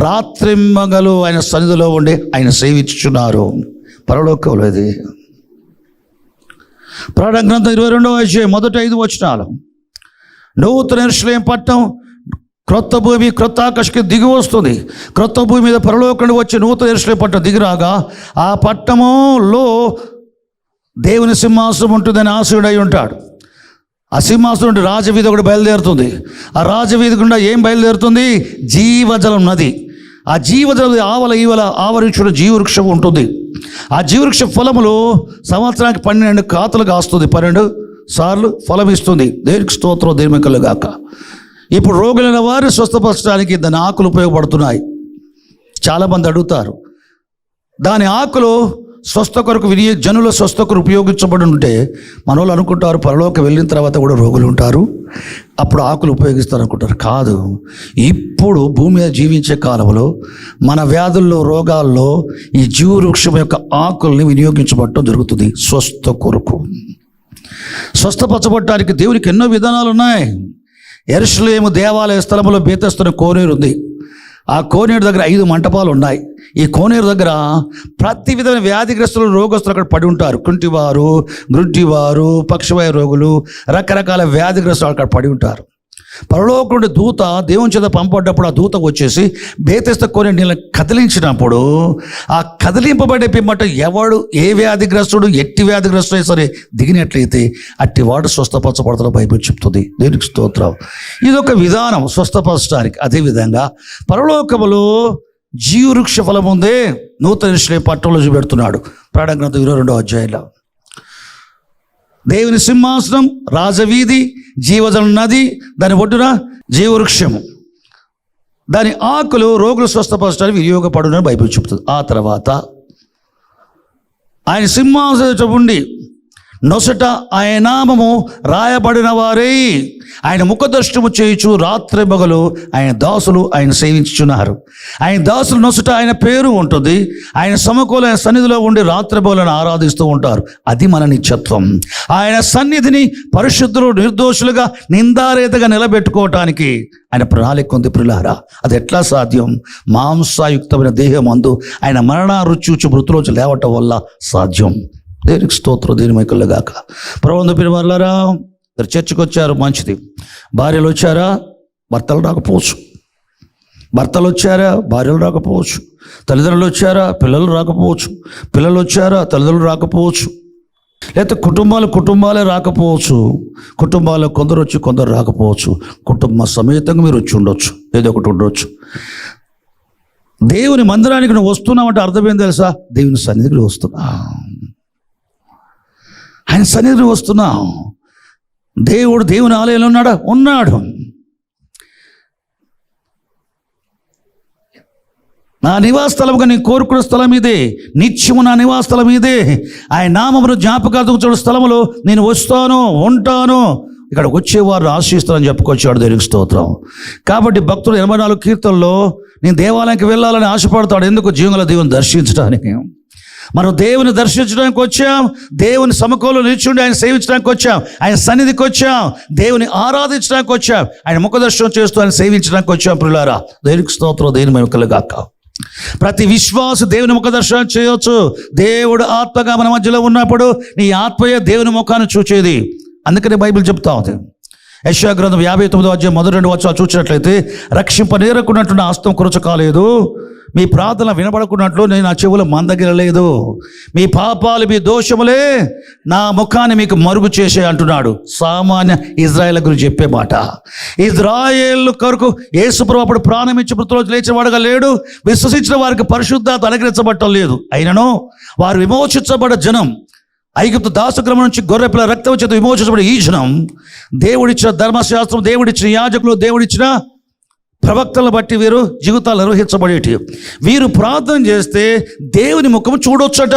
రాత్రింబగలు ఆయన సన్నిధిలో ఉండి ఆయన సేవించుచున్నారు. పరలోకంలో ఇది. ప్రకటన గ్రంథం 22వ అధ్యాయం 1-5 వచనాలు. నూతన యెరూషలేము పట్టణం, క్రొత్త భూమి, క్రొత్త ఆకాశకి దిగి వస్తుంది. క్రొత్త భూమి మీద పరలోకం వచ్చి నూతన యెరూషలేము పట్టణం దిగిరాగా ఆ పట్టణంలో దేవుని సింహాసనం ఉంటుందని ఆశయుడై ఉంటాడు. ఆ సింహాసనం నుండి రాజవీధి ఒకటి బయలుదేరుతుంది. ఆ రాజవీధి గుండా ఏం బయలుదేరుతుంది? జీవజలం నది. ఆ జీవజలం ఆవల ఈవల ఆవరించిన జీవవృక్షం ఉంటుంది. ఆ జీవవృక్ష ఫలములు సంవత్సరానికి 12 కాతలు కాస్తుంది, 12 సార్లు ఫలం ఇస్తుంది. దేవునికి స్తోత్రం, దేవుని కలుగాక. ఇప్పుడు రోగులైన వారిని స్వస్థపరచడానికి దాని ఆకులు ఉపయోగపడుతున్నాయి. చాలామంది అడుగుతారు, దాని ఆకులు స్వస్థ కొరకు జనుల స్వస్థ కొరకు ఉపయోగించబడి ఉంటే మన వాళ్ళు అనుకుంటారు పరలోకి వెళ్ళిన తర్వాత కూడా రోగులు ఉంటారు, అప్పుడు ఆకులు ఉపయోగిస్తారు అనుకుంటారు. కాదు, ఇప్పుడు భూమి మీద జీవించే కాలంలో మన వ్యాధుల్లో రోగాల్లో ఈ జీవవృక్షం యొక్క ఆకుల్ని వినియోగించబడటం జరుగుతుంది స్వస్థ కొరకు. స్వస్థపరచబడటానికి దేవునికి ఎన్నో విధానాలు ఉన్నాయి. యెరూషలేము దేవాలయ స్థలంలో బేతస్తున్న కోనేరు ఉంది. ఆ కోనేరు దగ్గర 5 మంటపాలు ఉన్నాయి. ఈ కోనేరు దగ్గర ప్రతి విధమైన వ్యాధిగ్రస్తులు, రోగస్తులు అక్కడ పడి ఉంటారు. కుంటివారు, గ్రుడ్డివారు, పక్షవాయు రోగులు, రకరకాల వ్యాధిగ్రస్తులు అక్కడ పడి ఉంటారు. పరలోకం నుండి దూత దేవుని చేత పంపబడ్డప్పుడు ఆ దూత వచ్చేసి బేతెస్త కోనేరు నీళ్ళని కదిలించినప్పుడు ఆ కదిలింపబడే పిమ్మట ఎవడు ఏ వ్యాధిగ్రస్తుడు ఎట్టి వ్యాధిగ్రస్తుడు సరే దిగినట్లయితే అట్టి వాడు స్వస్థపరచబడతాడు బైబిల్ చెప్తుంది. దేవునికి స్తోత్రం. ఇదొక విధానం స్వస్థపరచడానికి. అదేవిధంగా పరలోకములో జీవవృక్ష ఫలం ఉందే నూతన యెరూషలేము పట్టణంలో చూపెడుతున్నాడు. ప్రకటన గ్రంథం 22వ అధ్యాయంలో దేవుని సింహాసనం, రాజవీధి, జీవజల నది, దాని ఒడ్డున జీవవృక్షము, దాని ఆకులు రోగులు స్వస్థపరచడానికి వినియోగపడునని బైబిల్ చెప్తుంది. ఆ తర్వాత ఆయన సింహాసనం ఉండి నొసట ఆయన నామము రాయబడిన వారే ఆయన ముఖదర్శనము చేయుచు రాత్రి మగలు ఆయన దాసులు ఆయన సేవించుచున్నారు. ఆయన దాసులు నొసట ఆయన పేరు ఉంటుంది. ఆయన సమకూల సన్నిధిలో ఉండి రాత్రి మగలను ఆరాధిస్తూ ఉంటారు. అది మన నిత్యత్వం. ఆయన సన్నిధిని పరిశుద్ధులు నిర్దోషులుగా నిందారేతగా నిలబెట్టుకోవటానికి ఆయన ప్రణాళిక ఉంది. ప్రియులారా, అది ఎట్లా సాధ్యం? మాంసాయుక్తమైన దేహం అందు ఆయన మరణ రుచి మృతులోంచి లేవటం వల్ల సాధ్యం. దేవునికి స్తోత్రం, దేని మైకులుగాక. ప్రభువును పిలువలారా, మీరు చర్చకు వచ్చారు, మంచిది. భార్యలు వచ్చారా? భర్తలు రాకపోవచ్చు. భర్తలు వచ్చారా? భార్యలు రాకపోవచ్చు. తల్లిదండ్రులు వచ్చారా? పిల్లలు రాకపోవచ్చు. పిల్లలు వచ్చారా? తల్లిదండ్రులు రాకపోవచ్చు. లేకపోతే కుటుంబాలే రాకపోవచ్చు. కుటుంబాలు కొందరు వచ్చి కొందరు రాకపోవచ్చు. కుటుంబ సమేతంగా మీరు వచ్చి ఉండొచ్చు, ఏదో ఒకటి ఉండొచ్చు. దేవుని మందిరానికి నువ్వు వస్తున్నావంటే అర్థం ఏం తెలుసా? దేవుని సన్నిధికి వస్తున్నా, ఆయన సన్నిధిని వస్తున్నాం. దేవుని ఆలయంలో ఉన్నాడు. నా నివాస స్థలముగా నేను కోరుకున్న స్థలం ఇదే, నిత్యము నా నివాస స్థలం ఇదే. ఆయన నామమును జ్ఞాపకార్థం చూడ స్థలములో నేను వస్తాను, ఉంటాను. ఇక్కడ వచ్చేవారు ఆశిస్తారని చెప్పుకొచ్చాడు. దేవునికి స్తోత్రం. కాబట్టి భక్తుడు 84 కీర్తనలో నేను దేవాలయానికి వెళ్ళాలని ఆశపడతాడు. ఎందుకు? జీవంగల దేవుని దర్శించడానికి. మనం దేవుని దర్శించడానికి వచ్చాం, దేవుని సమకూలంలో నిల్చుండి ఆయన సేవించడానికి వచ్చాం, ఆయన సన్నిధికి వచ్చాం, దేవుని ఆరాధించడానికి వచ్చాం, ఆయన ముఖదర్శనం చేస్తూ ఆయన సేవించడానికి వచ్చాం. ప్రియులారా, దేవునికి స్తోత్రం, దేవుని మహిమకలుగాక. ప్రతి విశ్వాస దేవుని ముఖ దర్శనం చేయవచ్చు. దేవుడు ఆత్మగా మన మధ్యలో ఉన్నప్పుడు నీ ఆత్మయే దేవుని ముఖాన్ని చూచేది. అందుకనే బైబిల్ చెప్తా ఉంది. యెషయా గ్రంథం 59వ అధ్యాయం మొదటి 2 వచనాలు చూసినట్లయితే, రక్షింపనేరకున్నట్టు నా హస్తం కురచ కాలేదు, మీ ప్రార్థన వినబడకున్నట్లు నేను నా చెవులు మందగిరలేదు, మీ పాపాలు మీ దోషములే నా ముఖాన్ని మీకు మరుగు చేసే అంటున్నాడు. సామాన్య ఇజ్రాయేల్ గురించి చెప్పే మాట. ఇజ్రాయేల్ కొరకు యేసుప్రభువు అప్పుడు ప్రాణం ఇచ్చి మృతుల్లో లేచేవాడుగా లేడు. విశ్వసించిన వారికి పరిశుద్ధాత్మ అనుగ్రహించబడటం లేదు. అయినను వారు విమోచించబడ్డ జనం, ఐగుప్తు దాసగృహం నుంచి గొర్రెపిల్ల రక్తం చేత విమోచించబడి ఈ జనం, దేవుడిచ్చిన ధర్మశాస్త్రం, దేవుడిచ్చిన యాజకులు, దేవుడిచ్చిన ప్రవక్తలను బట్టి వీరు జీవితాలు నిర్వహించబడేటి. వీరు ప్రార్థన చేస్తే దేవుని ముఖం చూడొచ్చట.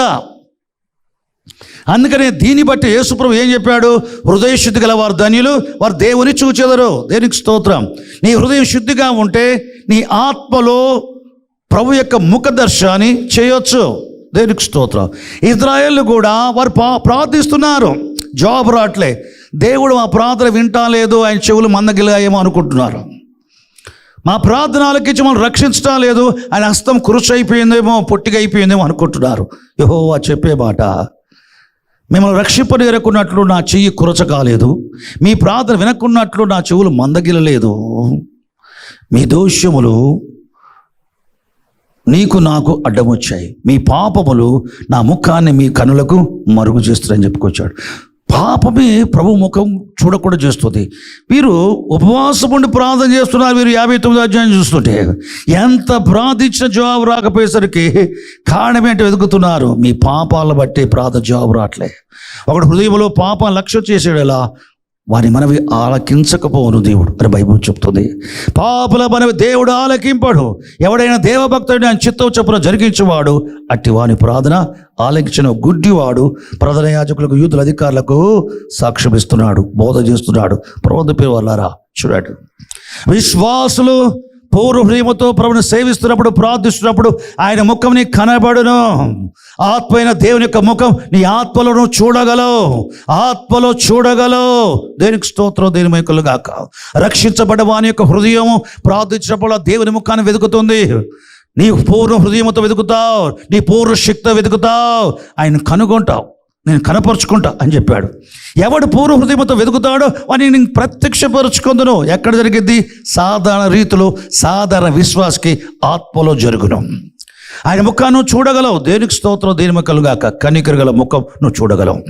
అందుకనే దీన్ని బట్టి యేసుప్రభువు ఏం చెప్పాడు? హృదయ శుద్ధి గల వారు ధన్యులు, వారు దేవుని చూచెదరు. దేవునికి స్తోత్రం. నీ హృదయం శుద్ధిగా ఉంటే నీ ఆత్మలో ప్రభు యొక్క ముఖ దర్శనాన్ని చేయొచ్చు. దేవునికి స్తోత్రం. ఇజ్రాయేల్ కూడా వారు ప్రార్థిస్తున్నారు, జవాబు రావట్లే. దేవుడు మా ప్రార్థన వింటా లేదు, ఆయన చెవులు మందగిలాయేమో అనుకుంటున్నారు. మా ప్రార్థన ఆలకించి మనం రక్షించడం లేదు, ఆయన హస్తం కురుచైపోయిందేమో, పొట్టిగా అయిపోయిందేమో అనుకుంటున్నారు. యెహోవా చెప్పే మాట, మిమ్మల్ని రక్షింపనేరకున్నట్లు నా చెయ్యి కురచ కాలేదు, మీ ప్రార్థన వినకున్నట్లు నా చెవులు మందగిలలేదు. మీ దోషములు నీకు నాకు అడ్డమొచ్చాయి, మీ పాపములు నా ముఖాన్ని మీ కనులకు మరుగు చేస్తారని చెప్పుకొచ్చాడు. పాపమే ప్రభు ముఖం చూడకుండా చేస్తుంది. వీరు ఉపవాసం ఉండి ప్రార్థన చేస్తున్నారు. వీరు 59వ అధ్యాయం చూస్తుంటే ఎంత ప్రార్థించిన జవాబు రాకపోయేసరికి కారణం ఏంటో వెతుకుతున్నారు. మీ పాపాలను బట్టి ప్రార్థన జవాబు రావట్లే. ఒకడు హృదయంలో పాపం లక్ష్యం చేసాడు, ఎలా వారి మనవి ఆలకించకపోవును దేవుడు అని బైబిల్ చెప్తుంది. పాపుల మనవి దేవుడు ఆలకింపడు. ఎవడైనా దేవభక్తుడిని ఆయన చిత్తం చొప్పున జరిగించేవాడు అట్టి వాని ప్రార్థన ఆలకించిన గుడ్డివాడు ప్రధాన యాజకులకు యూదుల అధికారులకు సాక్ష్యం ఇస్తున్నాడు, బోధ చేస్తున్నాడు. ప్రవక్త పేరు వాళ్ళారా చూడండి, విశ్వాసులు పూర్వ హృదయముతో ప్రభుని సేవిస్తున్నప్పుడు ప్రార్థిస్తున్నప్పుడు ఆయన ముఖం నీకు కనబడును. ఆత్మ అయిన దేవుని యొక్క ముఖం నీ ఆత్మలో నువ్వు చూడగలవు, ఆత్మలో చూడగలవు. దేనికి స్తోత్రం, దేని మైకులు గాక. రక్షించబడ్డ వాని యొక్క హృదయం ప్రార్థించినప్పుడు దేవుని ముఖాన్ని వెతుకుతుంది. నీ పూర్వ హృదయంతో వెతుకుతావు, నీ పూర్వ శక్తి వెతుకుతావు, ఆయన కనుగొంటావు, నేను కనపరుచుకుంటా అని చెప్పాడు. ఎవడు పూర్వ హృదయంతో వెతుకుతాడో అని నేను ప్రత్యక్షపరుచుకుందును. ఎక్కడ జరిగింది? సాధారణ రీతిలో సాధారణ విశ్వాసకి ఆత్మలో జరుగును. ఆయన ముఖాన్ని నువ్వు చూడగలవు. దేనికి స్తోత్రం, దేని ముఖాలు గాక. కనికర గల ముఖం నువ్వు చూడగలవు.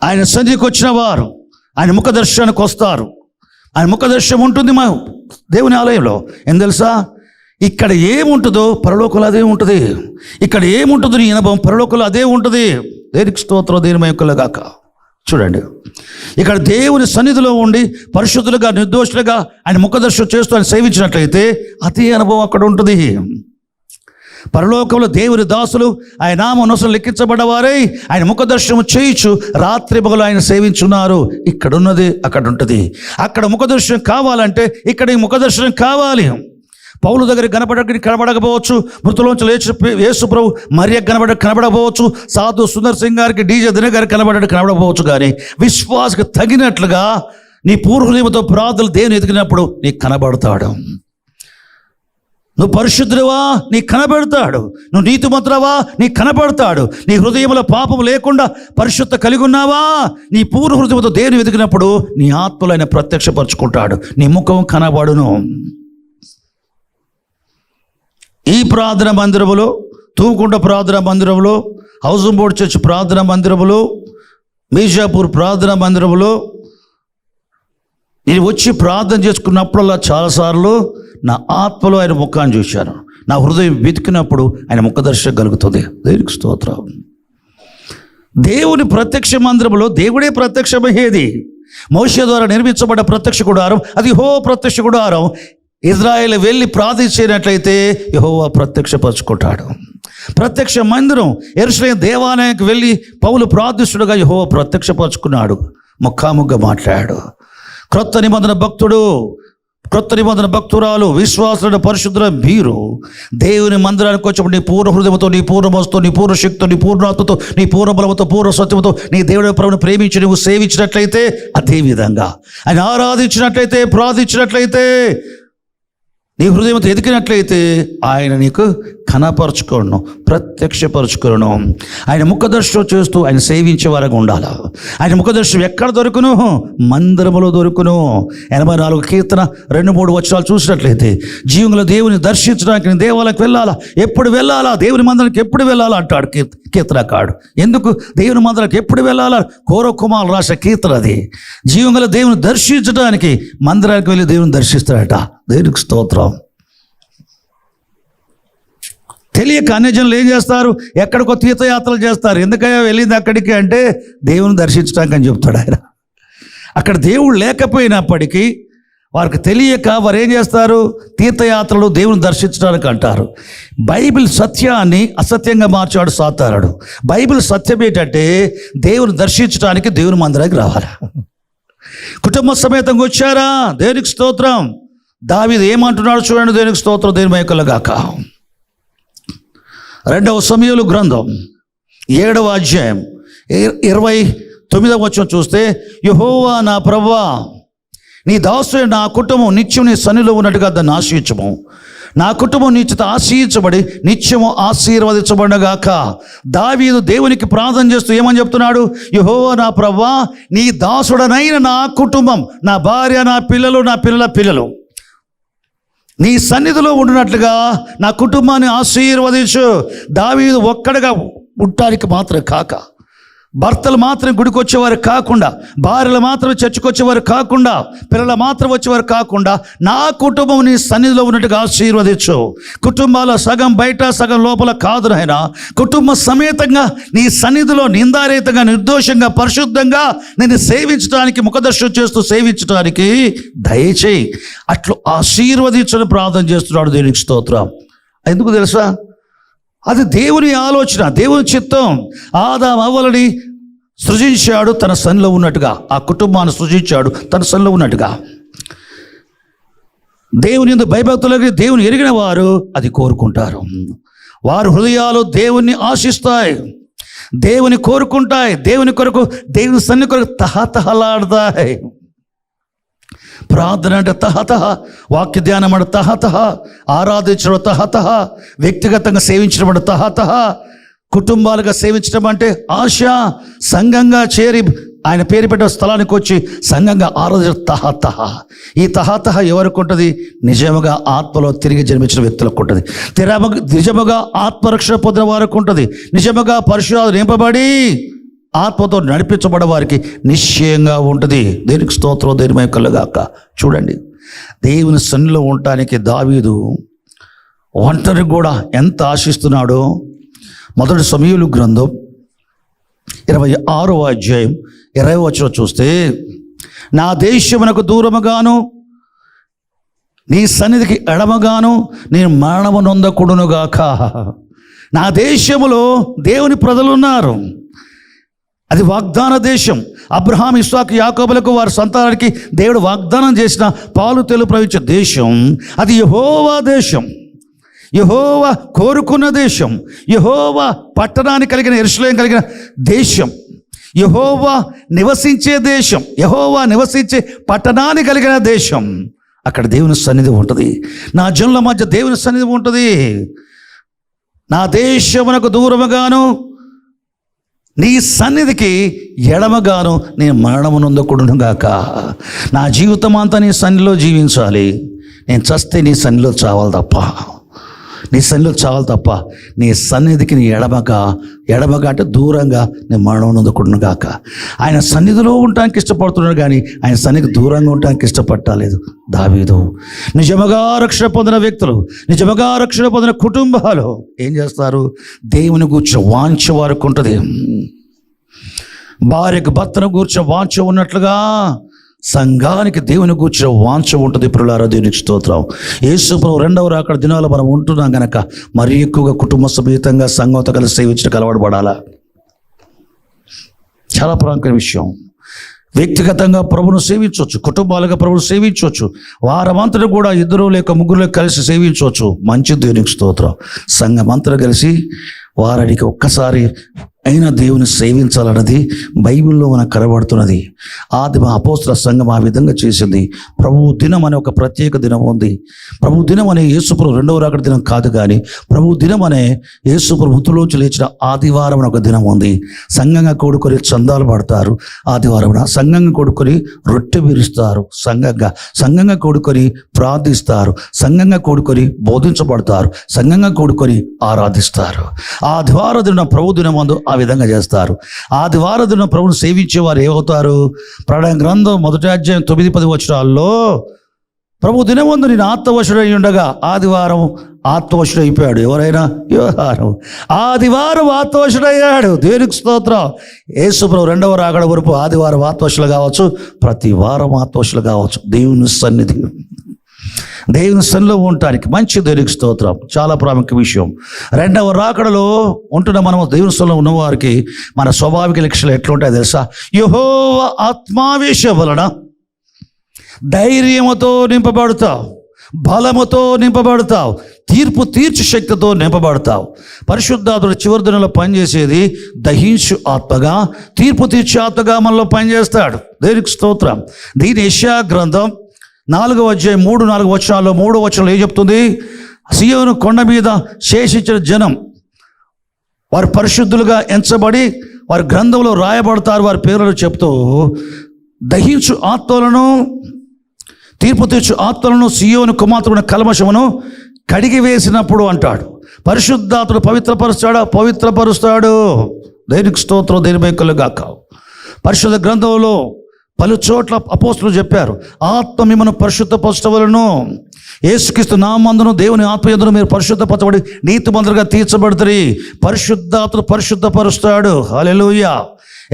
ఆయన సన్నిధికి వచ్చిన వారు ఆయన ముఖ దర్శనానికి వస్తారు. ఆయన ముఖ దర్శనం ఉంటుంది మా దేవుని ఆలయంలో. ఏం తెలుసా? ఇక్కడ ఏముంటుందో పరలోకంలో అదే ఉంటుంది. ఇక్కడ ఏముంటుందో నీ అనుభవం పరలోకంలో అదే ఉంటుంది. దేనికి స్తోత్రం, దేని మహిమలు గాక. చూడండి, ఇక్కడ దేవుని సన్నిధిలో ఉండి పరిశుద్ధులుగా నిర్దోషులుగా ఆయన ముఖదర్శనం చేస్తూ ఆయన సేవించినట్లయితే అదే అనుభవం అక్కడ ఉంటుంది. పరలోకంలో దేవుని దాసులు ఆయన నామనొసలు లెక్కించబడ్డవారై ఆయన ముఖదర్శనం చేయించు రాత్రి పగలు ఆయన సేవించున్నారు. ఇక్కడ ఉన్నది అక్కడ ఉంటుంది. అక్కడ ముఖదర్శనం కావాలంటే ఇక్కడ ఈ ముఖదర్శనం కావాలి. పౌలు దగ్గర కనబడకపోవచ్చు, మృతులోంచి లేచి యేసు ప్రభు మరియ కనబడకపోవచ్చు, సాధు సుందర్ సింగ్ గారికి డీజే దిన గారికి కనబడకపోవచ్చు. కానీ విశ్వాసకు తగినట్లుగా నీ పూర్వహృదయంతో ప్రార్థనలు దేవుని ఎదిగినప్పుడు నీకు కనబడతాడు. నువ్వు పరిశుద్ధుడివా నీకు కనబడతాడు. నువ్వు నీతిమంతుడవా నీకు కనబడతాడు. నీ హృదయంలో పాపం లేకుండా పరిశుద్ధ కలిగి ఉన్నావా, నీ పూర్వ హృదయంతో దేవుని వెతికినప్పుడు నీ ఆత్మలో ఆయన ప్రత్యక్షపరుచుకుంటాడు. నీ ముఖం కనబడును. ఈ ప్రార్థన మందిరములో, తూకుంట ప్రార్థన మందిరములో, హౌసింగ్ బోర్డ్ చర్చ్ ప్రార్థన మందిరములో, మీజాపూర్ ప్రార్థన మందిరములో నేను వచ్చి ప్రార్థన చేసుకున్నప్పుడల్లా చాలాసార్లు నా ఆత్మలో ఆయన ముఖాన్ని చూశాను. నా హృదయం వెతికినప్పుడు ఆయన ముఖదర్శనం కలుగుతుంది. దేవునికి స్తోత్రం. దేవుని ప్రత్యక్ష మందిరములో దేవుడే ప్రత్యక్షమయ్యేది. మోషే ద్వారా నిర్మించబడ్డ ప్రత్యక్ష గుడారం అది యెహోవా ప్రత్యక్ష గుడారం. ఇజ్రాయేల్ వెళ్ళి ప్రార్థించినట్లయితే యెహోవా ప్రత్యక్షపరుచుకుంటాడు. ప్రత్యక్ష మందిరం యెరూషలేము దేవాలయానికి వెళ్ళి పౌలు ప్రార్థిస్తుడుగా యెహోవా ప్రత్యక్షపరుచుకున్నాడు, ముఖాముఖిగా మాట్లాడాడు. క్రొత్త నిబంధన భక్తుడు, క్రొత్త నిబంధన భక్తురాలు, విశ్వాసుల పరిశుద్ధుల మీరు దేవుని మందిరానికి వచ్చినప్పుడు నీ పూర్ణ హృదయంతో, నీ పూర్ణ మనసుతో, నీ పూర్ణ శక్తితో, నీ పూర్ణాత్మతో, నీ పూర్ణ బలముతో, పూర్ణ సత్యముతో నీ దేవుడి ప్రభువును ప్రేమించి నువ్వు సేవించినట్లయితే, అదేవిధంగా ఆయన ఆరాధించినట్లయితే, ప్రార్థించినట్లయితే, నీ హృదయంతో ఎదికినట్లయితే ఆయన నీకు కనపరుచుకోను, ప్రత్యక్షపరుచుకోను. ఆయన ముఖదర్శనం చేస్తూ ఆయన సేవించే వారికి ఉండాలి. ఆయన ముఖదర్శనం ఎక్కడ దొరుకును? మందిరములో దొరుకును. 84 కీర్తన 2-3 వచనాలు చూసినట్లయితే జీవుల దేవుని దర్శించడానికి నేను దేవాలయకు వెళ్ళాలా, ఎప్పుడు వెళ్ళాలా, దేవుని మందిరానికి ఎప్పుడు వెళ్ళాలా అంటాడు కీర్తనకాడు. ఎందుకు దేవుని మందిరానికి ఎప్పుడు వెళ్ళాలా? కోరకుమారులు రాసిన కీర్తన అది. జీవుల దేవుని దర్శించడానికి మందిరానికి వెళ్ళి దేవుని దర్శిస్తాడట. దేవునికి స్తోత్రం. తెలియక అన్యజనులు ఏం చేస్తారు? ఎక్కడికో తీర్థయాత్రలు చేస్తారు. ఎందుకయ్యా వెళ్ళింది అక్కడికి అంటే దేవుని దర్శించడానికి అని చెప్తాడు ఆయన. అక్కడ దేవుడు లేకపోయినప్పటికీ వారికి తెలియక వారు ఏం చేస్తారు? తీర్థయాత్రలు దేవుని దర్శించడానికి అంటారు. బైబిల్ సత్యాన్ని అసత్యంగా మార్చాడు సాతానుడు. బైబిల్ సత్యం ఏంటంటే దేవుని దర్శించడానికి దేవుని మందిరానికి రావాలి. కుటుంబ సమేతంగా వచ్చారా? దేవునికి స్తోత్రం. దావీదు ఏమంటున్నాడు చూడండి. దేవునికి స్తోత్రం, దేవుని మహిమ గాక. 2వ సమూయేలు గ్రంథం 7వ అధ్యాయం 29వ వచనం చూస్తే, యెహోవా నా ప్రభువా, నీ దాసుడు నా కుటుంబం నిత్యం నీ సన్నిధిలో ఉన్నట్టుగా దాన్ని ఆశ్రయించము. నా కుటుంబం నీ చేత ఆశీర్చబడి నిత్యము ఆశీర్వదించబడగాక. దావీదు దేవునికి ప్రార్థన చేస్తూ ఏమని చెప్తున్నాడు? యెహోవా నా ప్రభువా, నీ దాసుడనైన నా కుటుంబం, నా భార్య, నా పిల్లలు, నా పిల్లల పిల్లలు నీ సన్నిధిలో ఉండినట్లుగా నా కుటుంబాన్ని ఆశీర్వదించు. దావీదు ఒక్కడిగా ఉండటానికి మాత్రం కాక భర్తలు మాత్రం గుడికి వచ్చేవారు కాకుండా, భార్యలు మాత్రం చర్చకు వచ్చేవారు కాకుండా, పిల్లలు మాత్రం వచ్చేవారు కాకుండా, నా కుటుంబం నీ సన్నిధిలో ఉన్నట్టుగా ఆశీర్వదించు. కుటుంబాల సగం బయట సగం లోపల కాదు నాయనా, కుటుంబ సమేతంగా నీ సన్నిధిలో నిందారహితంగా, నిర్దోషంగా, పరిశుద్ధంగా నేను సేవించడానికి, ముఖదర్శనం చేస్తూ సేవించడానికి దయచేయి. అట్లు ఆశీర్వదించని ప్రార్థన చేస్తున్నాడు. దేవునికి స్తోత్రం. ఎందుకు తెలుసా? అది దేవుని ఆలోచన, దేవుని చిత్తం. ఆదాము అవ్వలని సృజించాడు తన సన్నిలో ఉన్నట్టుగా, ఆ కుటుంబాన్ని సృజించాడు తన సన్నిలో ఉన్నట్టుగా. దేవుని యందు భయభక్తులకి దేవుని ఎరిగిన వారు అది కోరుకుంటారు. వారి హృదయాలు దేవుణ్ణి ఆశిస్తాయి, దేవుని కోరుకుంటాయి, దేవుని కొరకు, దేవుని సన్నిధి కొరకు తహతహలాడతాయి. ప్రార్థన అంటే తహతహ, వాక్య ధ్యానం అంటే తహతహ, ఆరాధించడం తహతహ, వ్యక్తిగతంగా సేవించడం అంటే తహతహ, కుటుంబాలుగా సేవించడం అంటే ఆశ, సంఘంగా చేరి ఆయన పేరు పెట్టే స్థలానికి వచ్చి సంఘంగా ఆరాధించడం తహతహ. ఈ తహతహ ఎవరికి ఉంటుంది? నిజముగా ఆత్మలో తిరిగి జన్మించిన వ్యక్తులకు ఉంటుంది. నిజముగా ఆత్మరక్షణ పొందిన వారికి ఉంటుంది. నిజముగా పరిశుద్ధాత్మ నింపబడి ఆత్మతో నడిపించబడే వారికి నిశ్చయంగా ఉంటుంది. దేనికి స్తోత్రం, దేని మహిమ కలుగాక. చూడండి, దేవుని సన్నిధిలో ఉండటానికి దావీదు ఒంటరి కూడా ఎంత ఆశిస్తున్నాడో. మొదటి సమూయేలు గ్రంథం 26వ అధ్యాయం 20వ వచనం చూస్తే, నా దేశమునకు దూరముగాను నీ సన్నిధికి ఎడమగాను నేను మరణము నొందకూడునుగాక. నా దేశములో దేవుని ప్రజలు ఉన్నారు. అది వాగ్దాన దేశం. అబ్రహాం, ఇస్సాకు, యాకోబులకు వారి సంతానానికి దేవుడు వాగ్దానం చేసిన పాలు తేలు ప్రవహించే దేశం. అది యెహోవా దేశం, యెహోవా కోరుకున్న దేశం, యెహోవా పట్టణానికి కలిగిన, యెరూషలేము కలిగిన దేశం, యెహోవా నివసించే దేశం, యెహోవా నివసించే పట్టణానికి కలిగిన దేశం. అక్కడ దేవుని సన్నిధి ఉంటుంది. నా జనుల మధ్య దేవుని సన్నిధి ఉంటుంది. నా దేశమునకు దూరముగాను నీ సన్నిధికి ఎడమగాను నేను మరణము నొందకూడును గాక. నా జీవితం అంతా నీ సన్నిధిలో జీవించాలి. నేను చస్తే నీ సన్నిధిలో చావాలి తప్ప, నీ సన్నిధిలో చావాలి తప్ప, నీ సన్నిధికి నీ ఎడమగా అంటే దూరంగా నేను మరణం నొందకూడును గాక. ఆయన సన్నిధిలో ఉండటానికి ఇష్టపడుతున్నాడు కానీ ఆయన సన్నిధికి దూరంగా ఉండటానికి ఇష్టపడలేదు దావీదు. నిజముగా రక్షణ పొందిన వ్యక్తులు, నిజముగా రక్షణ పొందిన కుటుంబాలు ఏం చేస్తారు? దేవుని గూర్చి వాంఛ వారికి ఉంటుంది. భార్యకు భర్తను గూర్చి వాంఛ ఉన్నట్లుగా సంఘానికి దేవుని గూర్చిన వాంఛ ఉంటుంది. ప్రియులారా, దేవునికి స్తోత్రం. యేసు ప్రభు రెండవ రాకడ దినాలు మనం ఉంటున్నాం గనక మరీ ఎక్కువగా కుటుంబ సమేతంగా సంఘంతో కలిసి సేవించడానికి అలవాటు పడాలా. చాలా ప్రాముఖ్యమైన విషయం. వ్యక్తిగతంగా ప్రభును సేవించవచ్చు, కుటుంబాలుగా ప్రభును సేవించవచ్చు, వారమంతటి కూడా 2 లేక 3 కలిసి సేవించవచ్చు. మంచి దేవునికి స్తోత్రం. సంఘమంతటా కలిసి వారానికి ఒక్కసారి అయినా దేవుని సేవించాలన్నది బైబిల్లో మనకు కనబడుతున్నది. ఆదిమ అపోస్తల సంఘం ఆ విధంగా చేసింది. ప్రభు దినం అనే ఒక ప్రత్యేక దినం ఉంది. ప్రభు దినం అనే యేసుప్రభు రెండవ రాకడ దినం కాదు, కానీ ప్రభు దినం అనే యేసుప్రభు మృతుల్లోంచి లేచిన ఆదివారం ఒక దినం ఉంది. సంఘంగా కూడుకొని చందాలు పడతారు. ఆదివారం సంఘంగా కూడుకొని రొట్టె విరుస్తారు. సంఘంగా కూడుకొని ప్రార్థిస్తారు. సంఘంగా కూడుకొని బోధించబడతారు. సంఘంగా కూడుకొని ఆరాధిస్తారు. ఆదివార దినం ప్రభు దినం అందు ఆ విధంగా చేస్తారు. ఆదివార దినం ప్రభుని సేవించే వారు ఏమవుతారు? ప్రకటన గ్రంథం 1వ అధ్యాయం 9-10 వచనాల్లో ప్రభు దినమందు నేను ఆత్మవశుడై ఉండగా ఆదివారం ఆత్మవశుడైపోయాడు. ఎవరైనా ఆదివారం ఆత్మవశుడయ్యాడు. దేవునికి స్తోత్రం. యేసు ప్రభు రెండవ రాకడ వరకు ఆదివారం ఆత్మవశులు కావచ్చు, ప్రతి వారం ఆత్మవశులు కావచ్చు. దేవుని సన్నిధిలో ఉండటానికి మంచి దేవునికి స్తోత్రం. చాలా ప్రాముఖ్య విషయం. రెండవ రాకడలో ఉంటున్న మనం దేవుని సన్నిధిలో ఉన్నవారికి మన స్వాభావిక లక్షణాలు ఎట్లుంటాయో తెలుసా? యెహోవా ఆత్మావేశం వలన ధైర్యముతో నింపబడతావు, బలముతో నింపబడతావు, తీర్పు తీర్చు శక్తితో నింపబడతావు. పరిశుద్ధాత్ముడు చివరి దినంలో పనిచేసేది దహించు ఆత్మగా, తీర్పు తీర్చు ఆత్మగా మనలో పనిచేస్తాడు. దేవునికి స్తోత్రం. దీని యెషయా గ్రంథం 4వ అధ్యాయం 3-4 వచనాల్లో 3వ వచనంలో ఏం చెప్తుంది? సీయోను కొండ మీద శేషించిన జనం వారు పరిశుద్ధులుగా ఎంచబడి వారి గ్రంథంలో రాయబడతారు. వారి పేర్లను చెప్తూ దహించు ఆత్మలను, తీర్పు తీర్చు ఆత్మలను, సీయోను కుమార్తెను కల్మషమును కడిగి వేసినప్పుడు అంటాడు. పరిశుద్ధాత్ముడు పవిత్రపరుస్తాడు. దేవునికి స్తోత్రం, దేని కలుగాక. పరిశుద్ధ గ్రంథంలో పలు చోట్ల అపోస్తులు చెప్పారు, ఆత్మ మిమ్మల్ని పరిశుద్ధపరచవలెను. యేసుక్రీస్తు నామమున దేవుని ఆత్మయందున మీరు పరిశుద్ధపరచబడి నీతిమంతులుగా తీర్చబడతారు. పరిశుద్ధాత్మ పరిశుద్ధపరుస్తాడు. హల్లెలూయా.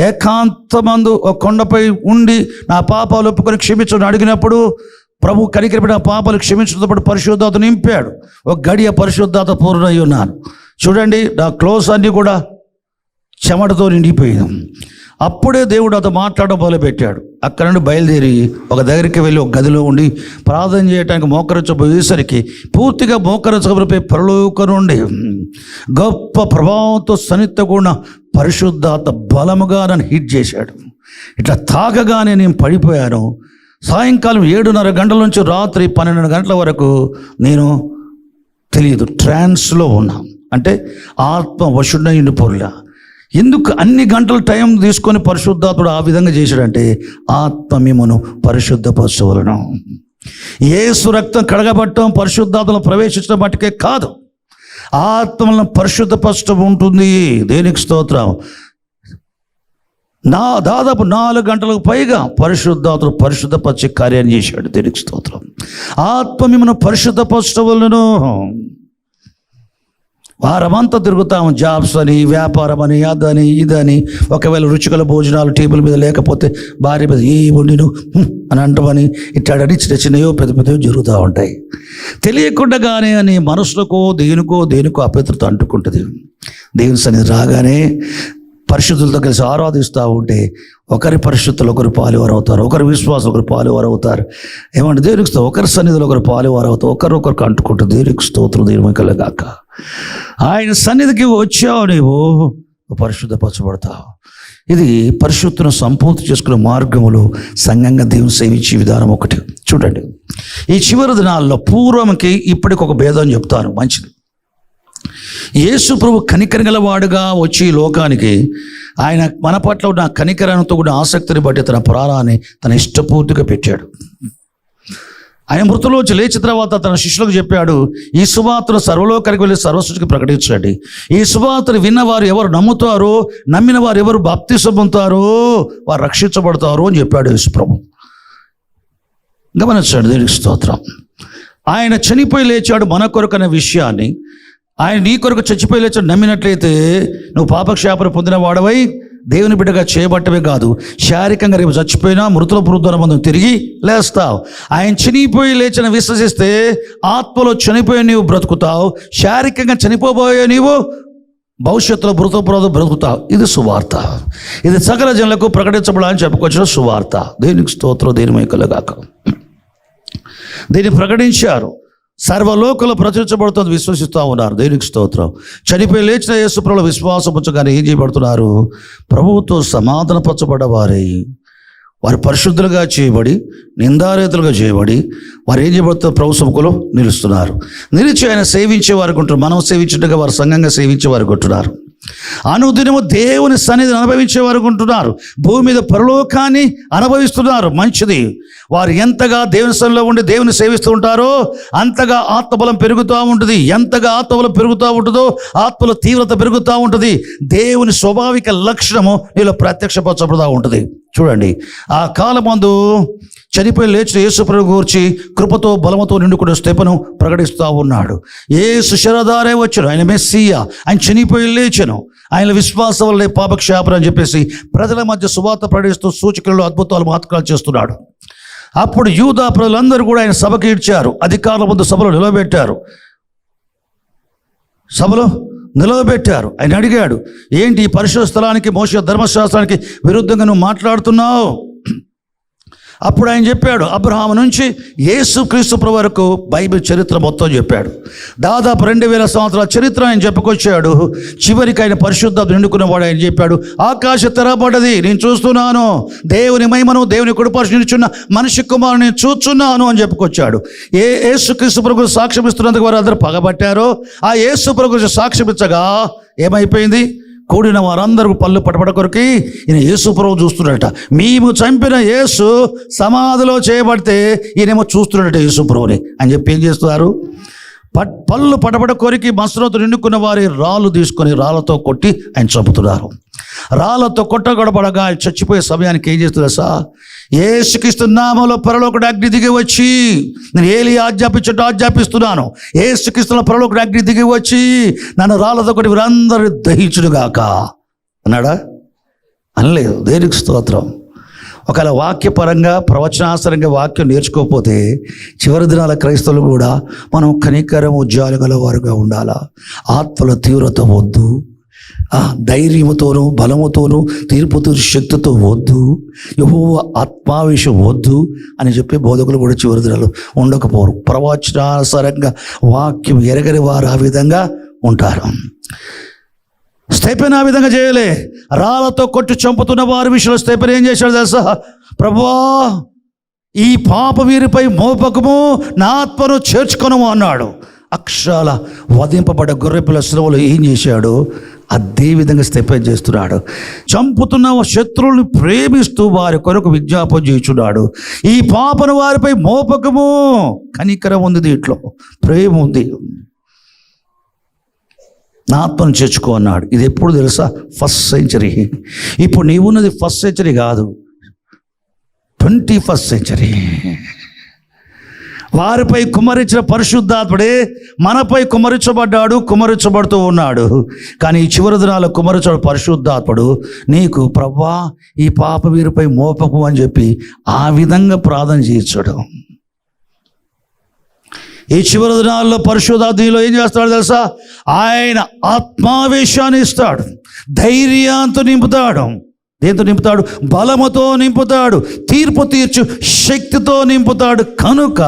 ఏకాంతమందు ఒక కొండపై ఉండి నా పాపాలు ఒప్పుకొని క్షమించని అడిగినప్పుడు ప్రభు కనికరపడి ఆ పాపాలు క్షమించడంతో పాటు పరిశుద్ధాత్మ నింపాడు. ఒక గడియ పరిశుద్ధాత్మ పూర్ణై ఉన్నాను. చూడండి, నా క్లోజ్ అన్నీ కూడా చెమటతో నిండిపోయాం. అప్పుడే దేవుడు అతను మాట్లాడడం మొదలుపెట్టాడు. అక్కడ నుండి బయలుదేరి ఒక దగ్గరికి వెళ్ళి ఒక గదిలో ఉండి ప్రార్థన చేయడానికి మోకరించబోయేసరికి పూర్తిగా మోకరించబడిపోయి పరలోకం నుండి గొప్ప ప్రభావంతో సన్నిధితో కూడిన పరిశుద్ధాత్మ బలముగా నన్ను హిట్ చేశాడు. ఇట్లా తాగగానే నేను పడిపోయాను. సాయంకాలం 7:30 గంటల నుంచి రాత్రి 12 గంటల వరకు నేను తెలియదు, ట్రాన్స్లో ఉన్నాం. అంటే ఆత్మ వశుడైన పొరుల. ఎందుకు అన్ని గంటలు టైం తీసుకొని పరిశుద్ధాత్ముడు ఆ విధంగా చేశాడంటే ఆత్మ మిమ్మను పరిశుద్ధపరచవలెను. యేసు రక్తం కడగబట్టడం పరిశుద్ధాత్మలో ప్రవేశించడం మట్టుకే కాదు, ఆత్మలను పరిశుద్ధపరచడం ఉంటుంది. దేనికి స్తోత్రం. దాదాపు 4 గంటలకు పైగా పరిశుద్ధాత్మ పరిశుద్ధపరిచే కార్యాన్ని చేశాడు. దేనికి స్తోత్రం. ఆత్మ మిమ్మల్ని పరిశుద్ధపరచడం వలన వారమంతా తిరుగుతాము, జాబ్స్ అని, వ్యాపారం అని, అదని ఇదని. ఒకవేళ రుచికల భోజనాలు టేబుల్ మీద లేకపోతే భార్య మీద ఏ వండిను అని అంటామని ఇట్లాడని చిన్న చిన్నయో పెద్ద పెద్దయో జరుగుతూ ఉంటాయి. తెలియకుండానే అని మనసులకో దేనికో అపవిత్రత అంటుకుంటుంది. దేవుని సన్నిధి రాగానే పరిశుద్ధులతో కలిసి ఆరాధిస్తూ ఉంటే ఒకరి పరిశుద్ధులు ఒకరు పాలువారు అవుతారు, ఒకరి విశ్వాసం ఒకరు పాలువారు అవుతారు. ఏమంటే దేవునికి స్తోత్రం. ఒకరి సన్నిధిలో ఒకరు పాలువారు అవుతారు, ఒకరికి అంటుకుంటారు. దేవునికి స్తోత్రం, దేవుని కలుగాక. ఆయన సన్నిధికి వచ్చావు, నీవు పరిశుద్ధపరచబడతావు. ఇది పరిశుద్ధను సంపూర్తి చేసుకునే మార్గములు సంఘంగా దేవుని సేవించే విధానం ఒకటి. చూడండి, ఈ చివరి దినాల్లో పూర్వంకి ఇప్పటికి ఒక భేదం చెప్తాను, మంచిది. యేసు ప్రభు కనికరగల వాడుగా వచ్చి లోకానికి ఆయన మన పట్ల ఉన్న కనికరంతో కూడా ఆసక్తిని బట్టి తన ప్రాణాన్ని తన ఇష్టపూర్తిగా పెట్టాడు. ఆయన మృతులోంచి లేచిన తర్వాత తన శిష్యులకు చెప్పాడు, ఈ సువార్తను సర్వలోకానికి వెళ్ళి సర్వసృష్టికి ప్రకటించండి. ఈ సువార్తను విన్నవారు ఎవరు నమ్ముతారో, నమ్మిన వారు ఎవరు బాప్తిసం పొందుతారో వారు రక్షించబడతారు అని చెప్పాడు యేసు ప్రభు. గమనించండి, దేవునికి స్తోత్రం. ఆయన చనిపోయి లేచాడు మన కొరకు అనే విషయాన్ని, ఆయన నీ కొరకు చచ్చిపోయి లేచాడు నమ్మినట్లయితే నువ్వు పాపక్షాపణ పొందిన వాడవై దేవుని బిడ్డగా చేయబట్టమే కాదు, శారీరకంగా రేపు చచ్చిపోయినా మృతుల పునరుద్ధరణ తిరిగి లేస్తావు. ఆయన చనిపోయి లేచిన విశ్వసిస్తే ఆత్మలో చనిపోయి నీవు బ్రతుకుతావు, శారీరకంగా చనిపోబోయే నీవు భవిష్యత్తులో బ్రతుకుతావు. ఇది సువార్త. ఇది సకల జనులకు ప్రకటించబడాలని చెప్పుకొచ్చిన సువార్త. దేనికి స్తోత్రం, దేని కలుగాక. దీన్ని ప్రకటించారు, సర్వలోకలు ప్రచురించబడుతుంది, విశ్వసిస్తూ ఉన్నారు. దేవునికి స్తోత్రం. చనిపోయి లేచిన యేసు ప్రభువులో విశ్వాసం ఉంచగానే ఏం చేయబడుతున్నారు? ప్రభువుతో సమాధానపరచబడ్డ వారై వారు పరిశుద్ధులుగా చేయబడి నిందారేతులుగా చేయబడి వారు ఏం చేయబడుతున్నారు? ప్రభు సముఖంలో నిలుస్తున్నారు. నిలిచి ఆయన సేవించే వారికి ఉంటున్నారు. మనం సేవించుండగా వారు సంఘంగా సేవించే వారికి ఉంటున్నారు. అనుదినము దేవుని సన్నిధిని అనుభవించే వారికి ఉంటున్నారు. భూమి మీద పరలోకాన్ని అనుభవిస్తున్నారు. మంచిది. వారు ఎంతగా దేవుని సన్నిధిలో ఉండి దేవుని సేవిస్తూ ఉంటారో అంతగా ఆత్మబలం పెరుగుతూ ఉంటుంది. ఎంతగా ఆత్మబలం పెరుగుతూ ఉంటుందో ఆత్మల తీవ్రత పెరుగుతూ ఉంటుంది. దేవుని స్వాభావిక లక్షణము నీలో ప్రత్యక్షపరచబడుతూ ఉంటుంది. చూడండి, ఆ కాలమందు చనిపోయి లేచిన యేసు ప్రభు గూర్చి కృపతో బలముతో నిండుకున్న స్తెఫను ప్రకటిస్తూ ఉన్నాడు. యేసు శరధారే వచ్చాడు, ఆయన మెస్సియా, ఆయన చనిపోయి లేచను, ఆయన విశ్వాసం వల్లే పాపక్షాపన అని చెప్పేసి ప్రజల మధ్య సువార్త ప్రకటిస్తూ సూచకలు అద్భుతాలు మహత్కాలు చేస్తున్నాడు. అప్పుడు యూదా ప్రజలందరూ కూడా ఆయన సభకి ఇచ్చారు. అధికారుల ముందు సభలో నిలవబెట్టారు. ఆయన అడిగాడు, ఏంటి ఈ పరిశుద్ధ స్థలానికి మోషే ధర్మశాస్త్రానికి విరుద్ధంగా నువ్వు మాట్లాడుతున్నావు? అప్పుడు ఆయన చెప్పాడు, అబ్రహాము నుంచి యేసుక్రీస్తు ప్రభు వరకు బైబిల్ చరిత్ర మొత్తం చెప్పాడు. దాదాపు 2000 సంవత్సరాల చరిత్ర ఆయన చెప్పుకొచ్చాడు. చివరికి ఆయన పరిశుద్ధత నిండుకున్నవాడు. ఆయన చెప్పాడు, ఆకాశం తెరపడ్డది, నేను చూస్తున్నాను, దేవుని మహిమను దేవుని కుడిపార్శ్వ నిలుచున్న మనిషి కుమారుని చూస్తున్నాను అని చెప్పుకొచ్చాడు. యేసుక్రీస్తు ప్రభు సాక్ష్యం ఇస్తున్నందుకు వారు అందరూ పగబట్టారో ఆ యేసు ప్రభు సాక్ష్యం ఇచ్చగా ఏమైపోయింది? కూడిన వారందరూ పళ్ళు పటపట కొరికి ఈయన యేసు ప్రభు చూస్తున్నాడట. మేము చంపిన యేసు సమాధిలో చేయబడితే ఈయనేమో చూస్తున్నాడట యేసు ప్రభుని అని చెప్పి ఏం చేస్తున్నారు? పళ్ళు పటపట కొరికి మసరతో నిండుకున్న వారి రాళ్ళు తీసుకొని రాళ్ళతో కొట్టి ఆయన చంపుతున్నారు. రాళ్లతో కొట్టగొడబడగా చచ్చిపోయే సమయానికి ఏం చేస్తుందా సార్? యేసుక్రీస్తు నామములో పరలోకపు అగ్ని దిగి వచ్చి, నేను ఏలియా ఆజ్ఞాపిస్తున్నాను, యేసుక్రీస్తులో పరలోకపు అగ్ని దిగి వచ్చి నన్ను రాళ్లతో కొట్టి వీరందరూ దహించునుగాక అన్నాడా? అనలేదు. దేనికి స్తోత్రం. ఒకవేళ వాక్యపరంగా ప్రవచనాసరంగా వాక్యం నేర్చుకోకపోతే చివరి దినాల క్రైస్తవులు కూడా మనం కనికరము జాలి గల వారుగా ఉండాలా. ఆత్మల తీవ్రత వద్దు, ధైర్యముతోనూ బలముతోనూ తీర్పు శక్తితో వద్దు, యెహోవా ఆత్మావేశం వద్దు అని చెప్పి బోధకులు కూడా చివరి దినాలు ఉండకపోరు. ప్రవచనాసరంగా వాక్యం ఎరగని వారు ఆ విధంగా ఉంటారు. స్టెఫెన్ ఆ విధంగా చేయలే. రాళ్లతో కొట్టి చంపుతున్న వారి విషయంలో స్టెఫెన్ ఏం చేశాడు తెలుసా? ప్రభువా, ఈ పాప వీరిపై మోపకము, నా ఆత్మను చేర్చుకొనము అన్నాడు. అక్షరాల వధింపబడ్డ గొర్రెపిల్ల శ్రమలో ఏం చేశాడు? అదే విధంగా స్టెఫెన్ చేస్తున్నాడు. చంపుతున్న శత్రువుల్ని ప్రేమిస్తూ వారి కొరకు విజ్ఞాపన చేస్తున్నాడు. ఈ పాపను వారిపై మోపకము. కనికరం ఉంది, దీంట్లో ప్రేమ ఉంది. నా ఆత్మను చేర్చుకో అన్నాడు. ఇది ఎప్పుడు తెలుసా? First century. ఇప్పుడు నీవున్నది ఫస్ట్ సెంచరీ కాదు, 21st సెంచరీ. వారిపై కుమ్మరించిన పరిశుద్ధాత్ముడే మనపై కుమ్మరించబడ్డాడు, కుమ్మరించబడుతూ ఉన్నాడు. కానీ ఈ చివరి దినాల్లో కుమ్మరించబడు పరిశుద్ధాత్ముడు నీకు ప్రభువా ఈ పాప వీరిపై మోపకు అని చెప్పి ఆ విధంగా ప్రార్థన చేయించడం. ఈ చివరి దినాల్లో పరిశుద్ధాత్మలో ఏం చేస్తాడు తెలుసా? ఆయన ఆత్మావేశాన్ని ఇస్తాడు, ధైర్యంతో నింపుతాడు. దేంతో నింపుతాడు? బలముతో నింపుతాడు, తీర్పు తీర్చు శక్తితో నింపుతాడు. కనుక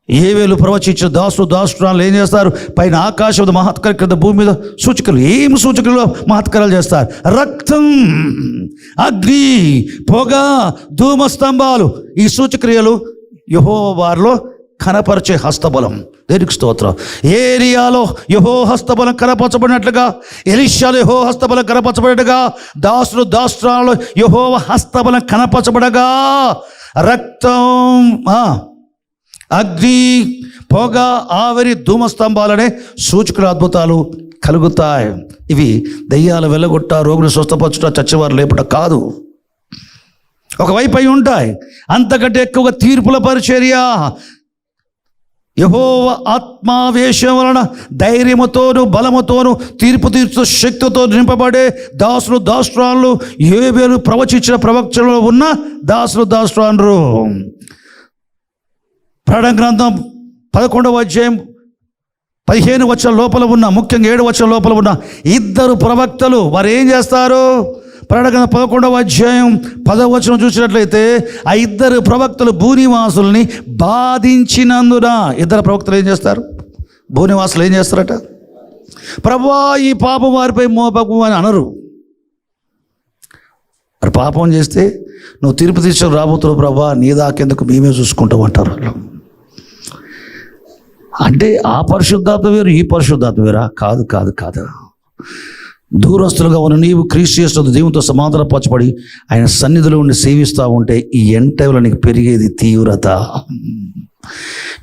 ఏవేలు ప్రవచించిన దాసురాలు ఏం చేస్తారు? పైన ఆకాశం మహత్కార్య క్రింద భూమి మీద సూచకలు. ఏం సూచకలు మహత్కారాలు చేస్తారు? రక్తం, అగ్ని, పొగ, ధూమస్తంభాలు. ఈ సూచక్రియలు యెహోవా వారిలో కనపరిచే హస్తబలం. దేనికి స్తోత్రం. ఏలియాలో యెహోవా హస్తబలం కనపరచబడినట్లుగా, ఎలీషాలో యెహోవా హస్తబలం కనపరచబడినట్టుగా, దాసురాలలో యెహోవా హస్తబలం కనపరచబడగా రక్తం, అగ్ని, పొగ, ఆవిరి, ధూమస్తంభాలనే సూచకుల అద్భుతాలు కలుగుతాయి. ఇవి దయ్యాలు వెళ్ళగొట్ట, రోగులు స్వస్థపరచుట, చచ్చేవారు లేపుట కాదు. ఒకవైపు అయి ఉంటాయి. అంతకంటే ఎక్కువగా తీర్పుల పరిచర్య. యెహోవా ఆత్మావేశం వలన ధైర్యముతోను బలముతోను తీర్పు తీర్చు శక్తితో నింపబడే దాసురాలు ఏవేలు ప్రవచించిన ప్రవక్తలో ఉన్న దాసురాలు. ప్రకటన గ్రంథం 11వ అధ్యాయం 15 వచనం లోపల ఉన్న, ముఖ్యంగా 7 వచనం లోపల ఉన్న 2 ప్రవక్తలు వారు ఏం చేస్తారు? ప్రకటన 11వ అధ్యాయం 10వ వచనం చూసినట్లయితే ఆ 2 ప్రవక్తలు భూనివాసుల్ని బాధించినందున, 2 ప్రవక్తలు ఏం చేస్తారు? భూనివాసులు ఏం చేస్తారట? ప్రభువా ఈ పాపం వారిపై మోపకు అని అనరు. మరి పాపం చేస్తే నువ్వు తీర్పు తీసుకొని రాబోతున్నావు ప్రభువా, నీ దాకెందుకు, మేమే చూసుకుంటాం అంటారు వాళ్ళు. అంటే ఆ పరిశుద్ధాత్మ వేరు, ఈ పరిశుద్ధాత్మ వేరా? కాదు కాదు కాదు. దూరస్తులుగా ఉన్న నీవు క్రీస్తు యేసునందు దేవునితో సమాధానపరచబడి ఆయన సన్నిధిలో ఉండి సేవిస్తూ ఉంటే ఈ ఎంటైలో నీకు పెరిగేది తీవ్రత.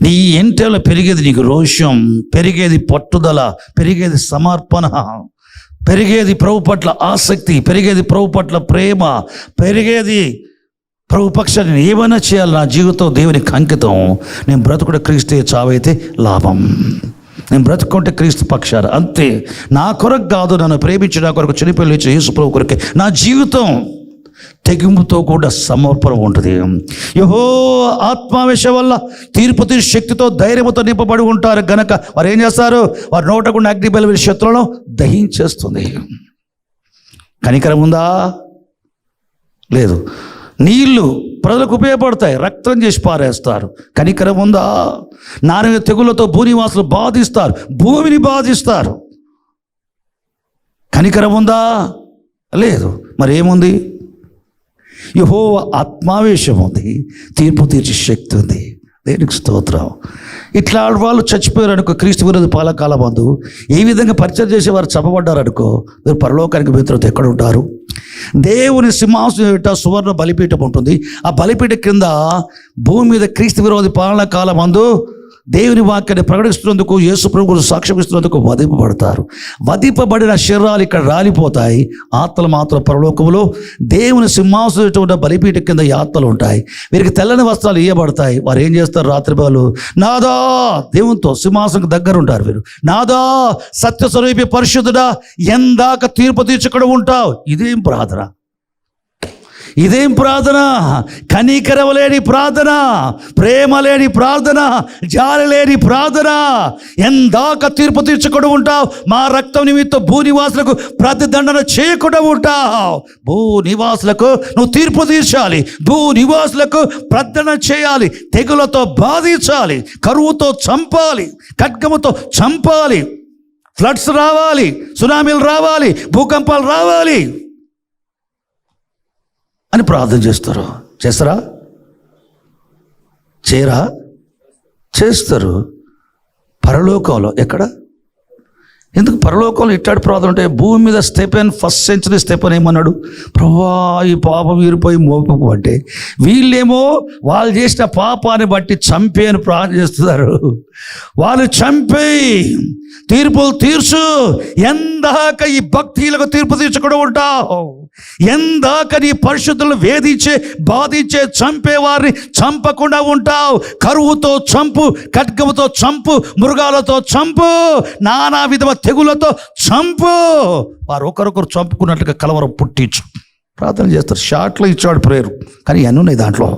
నీ ఎంటైలో పెరిగేది నీకు రోషం, పెరిగేది పట్టుదల, పెరిగేది సమర్పణ, పెరిగేది ప్రభు పట్ల ఆసక్తి, పెరిగేది ప్రభు పట్ల ప్రేమ, పెరిగేది ప్రభు పక్షాన్ని నేను ఏమైనా చేయాలి, నా జీవితం దేవునికి అంకితం. నేను బ్రతుకుడు క్రీస్తే, చావైతే లాభం. నేను బ్రతుకుంటే క్రీస్తు పక్షాన అంతే. నా కొరకు కాదు, నన్ను ప్రేమించి నా కొరకు చనిపోయి లేచి యేసు ప్రభు కొరకే నా జీవితం తెగింపుతో కూడా సమర్పణ ఉంటుంది. యెహోవా ఆత్మావేశం వల్ల తీర్పు తీర్చు శక్తితో ధైర్యంతో నింపబడి ఉంటారు గనక వారు ఏం చేస్తారు? వారి నోట కూడా అగ్ని బలి శత్రువులను దహించేస్తుంది. కనికరం ఉందా? లేదు. నీళ్లు ప్రజలకు ఉపయోగపడతాయి, రక్తం చేసి పారేస్తారు. కనికరం ఉందా? నారాయణ తెగులతో భూనివాసులు బాధిస్తారు, భూమిని బాధిస్తారు. కనికరం ఉందా? లేదు. మరి ఏముంది? యెహోవా ఆత్మావేశం ఉంది, తీర్పు తీర్చే శక్తి ఉంది. దేనికి స్తోత్రం. ఇట్లా వాళ్ళు చచ్చిపోయారు అనుకో, క్రీస్తు విరోధి పాలకాల మందు ఏ విధంగా పరిచయం చేసేవారు చంపబడ్డారు అనుకో, మీరు పరలోకానికి మిత్రులతో ఎక్కడ ఉంటారు? దేవుని సింహాసనం ఎదుట సువర్ణ బలిపీఠం ఉంటుంది. ఆ బలిపీఠ కింద భూమి మీద క్రీస్తు విరోధి పాలన కాలం మందు దేవుని వాక్యాన్ని ప్రకటిస్తున్నందుకు, యేసు ప్రభువుకు సాక్ష్యం ఇస్తున్నందుకు వధింపబడతారు. వధింపబడిన శరీరాలు ఇక్కడ రాలిపోతాయి, ఆత్మలు మాత్రం పరలోకములో దేవుని సింహాసనం ఉన్న బలిపీఠం కింద ఈ ఆత్మలు ఉంటాయి. వీరికి తెల్లని వస్త్రాలు ఇవ్వబడతాయి. వారు ఏం చేస్తారు? రాత్రి పగలు నాదా, దేవునితో సింహాసనం దగ్గర ఉంటారు వీరు. నాదా సత్యస్వరూపి పరిశుద్ధుడా, ఎందాక తీర్పు తీర్చుకుని ఉంటావు. ఇదేం ప్రార్థన, ఇదేం ప్రార్థన? కనికరం లేని ప్రార్థన, ప్రేమ లేని ప్రార్థన, జాలి లేని ప్రార్థన. ఎందాక తీర్పు తీర్చుకుని ఉంటావు? మా రక్తం నిమిత్తం భూనివాసులకు ప్రతిదండన చేయకుండా ఉంటావు. భూనివాసులకు నువ్వు తీర్పు తీర్చాలి, భూనివాసులకు ప్రతిదండన చేయాలి, తెగులతో బాధించాలి, కరువుతో చంపాలి, ఖడ్గముతో చంపాలి, ఫ్లడ్స్ రావాలి, సునామీలు రావాలి, భూకంపాలు రావాలి అని ప్రార్థన చేస్తారు. చేస్తారా? చేయరా? చేస్తారు. పరలోకంలో ఎక్కడ? ఎందుకు పరలోకంలో ఇట్లాంటి ప్రార్థన ఉంటాయి? భూమి మీద స్టెఫెన్, ఫస్ట్ సెంచరీ స్టెఫెన్ ఏమన్నాడు? ప్రభువా, ఈ పాపం వీరిపోయి మోపకు అంటే, వీళ్ళేమో వాళ్ళు చేసిన పాపాన్ని బట్టి చంపే అని ప్రార్థన చేస్తున్నారు. వాళ్ళు చంపేయి, తీర్పులు తీర్చు. ఎందాక ఈ భక్తులకు తీర్పు తీర్చకుండా ఉంటావు? ఎందాక నీ పరిశుద్ధులను వేధించే, బాధించే, చంపేవారిని చంపకుండా ఉంటావు? కరువుతో చంపు, ఖడ్గముతో చంపు, మృగాలతో చంపు, నానా విధమ తెగులతో చంపు. వారు ఒకరొకరు చంపుకున్నట్లుగా కలవరం పుట్టించు. ప్రార్థన చేస్తారు. షార్ట్లో ఇచ్చాడు ప్రేయర్, కానీ అన్నీ ఉన్నాయి దాంట్లో.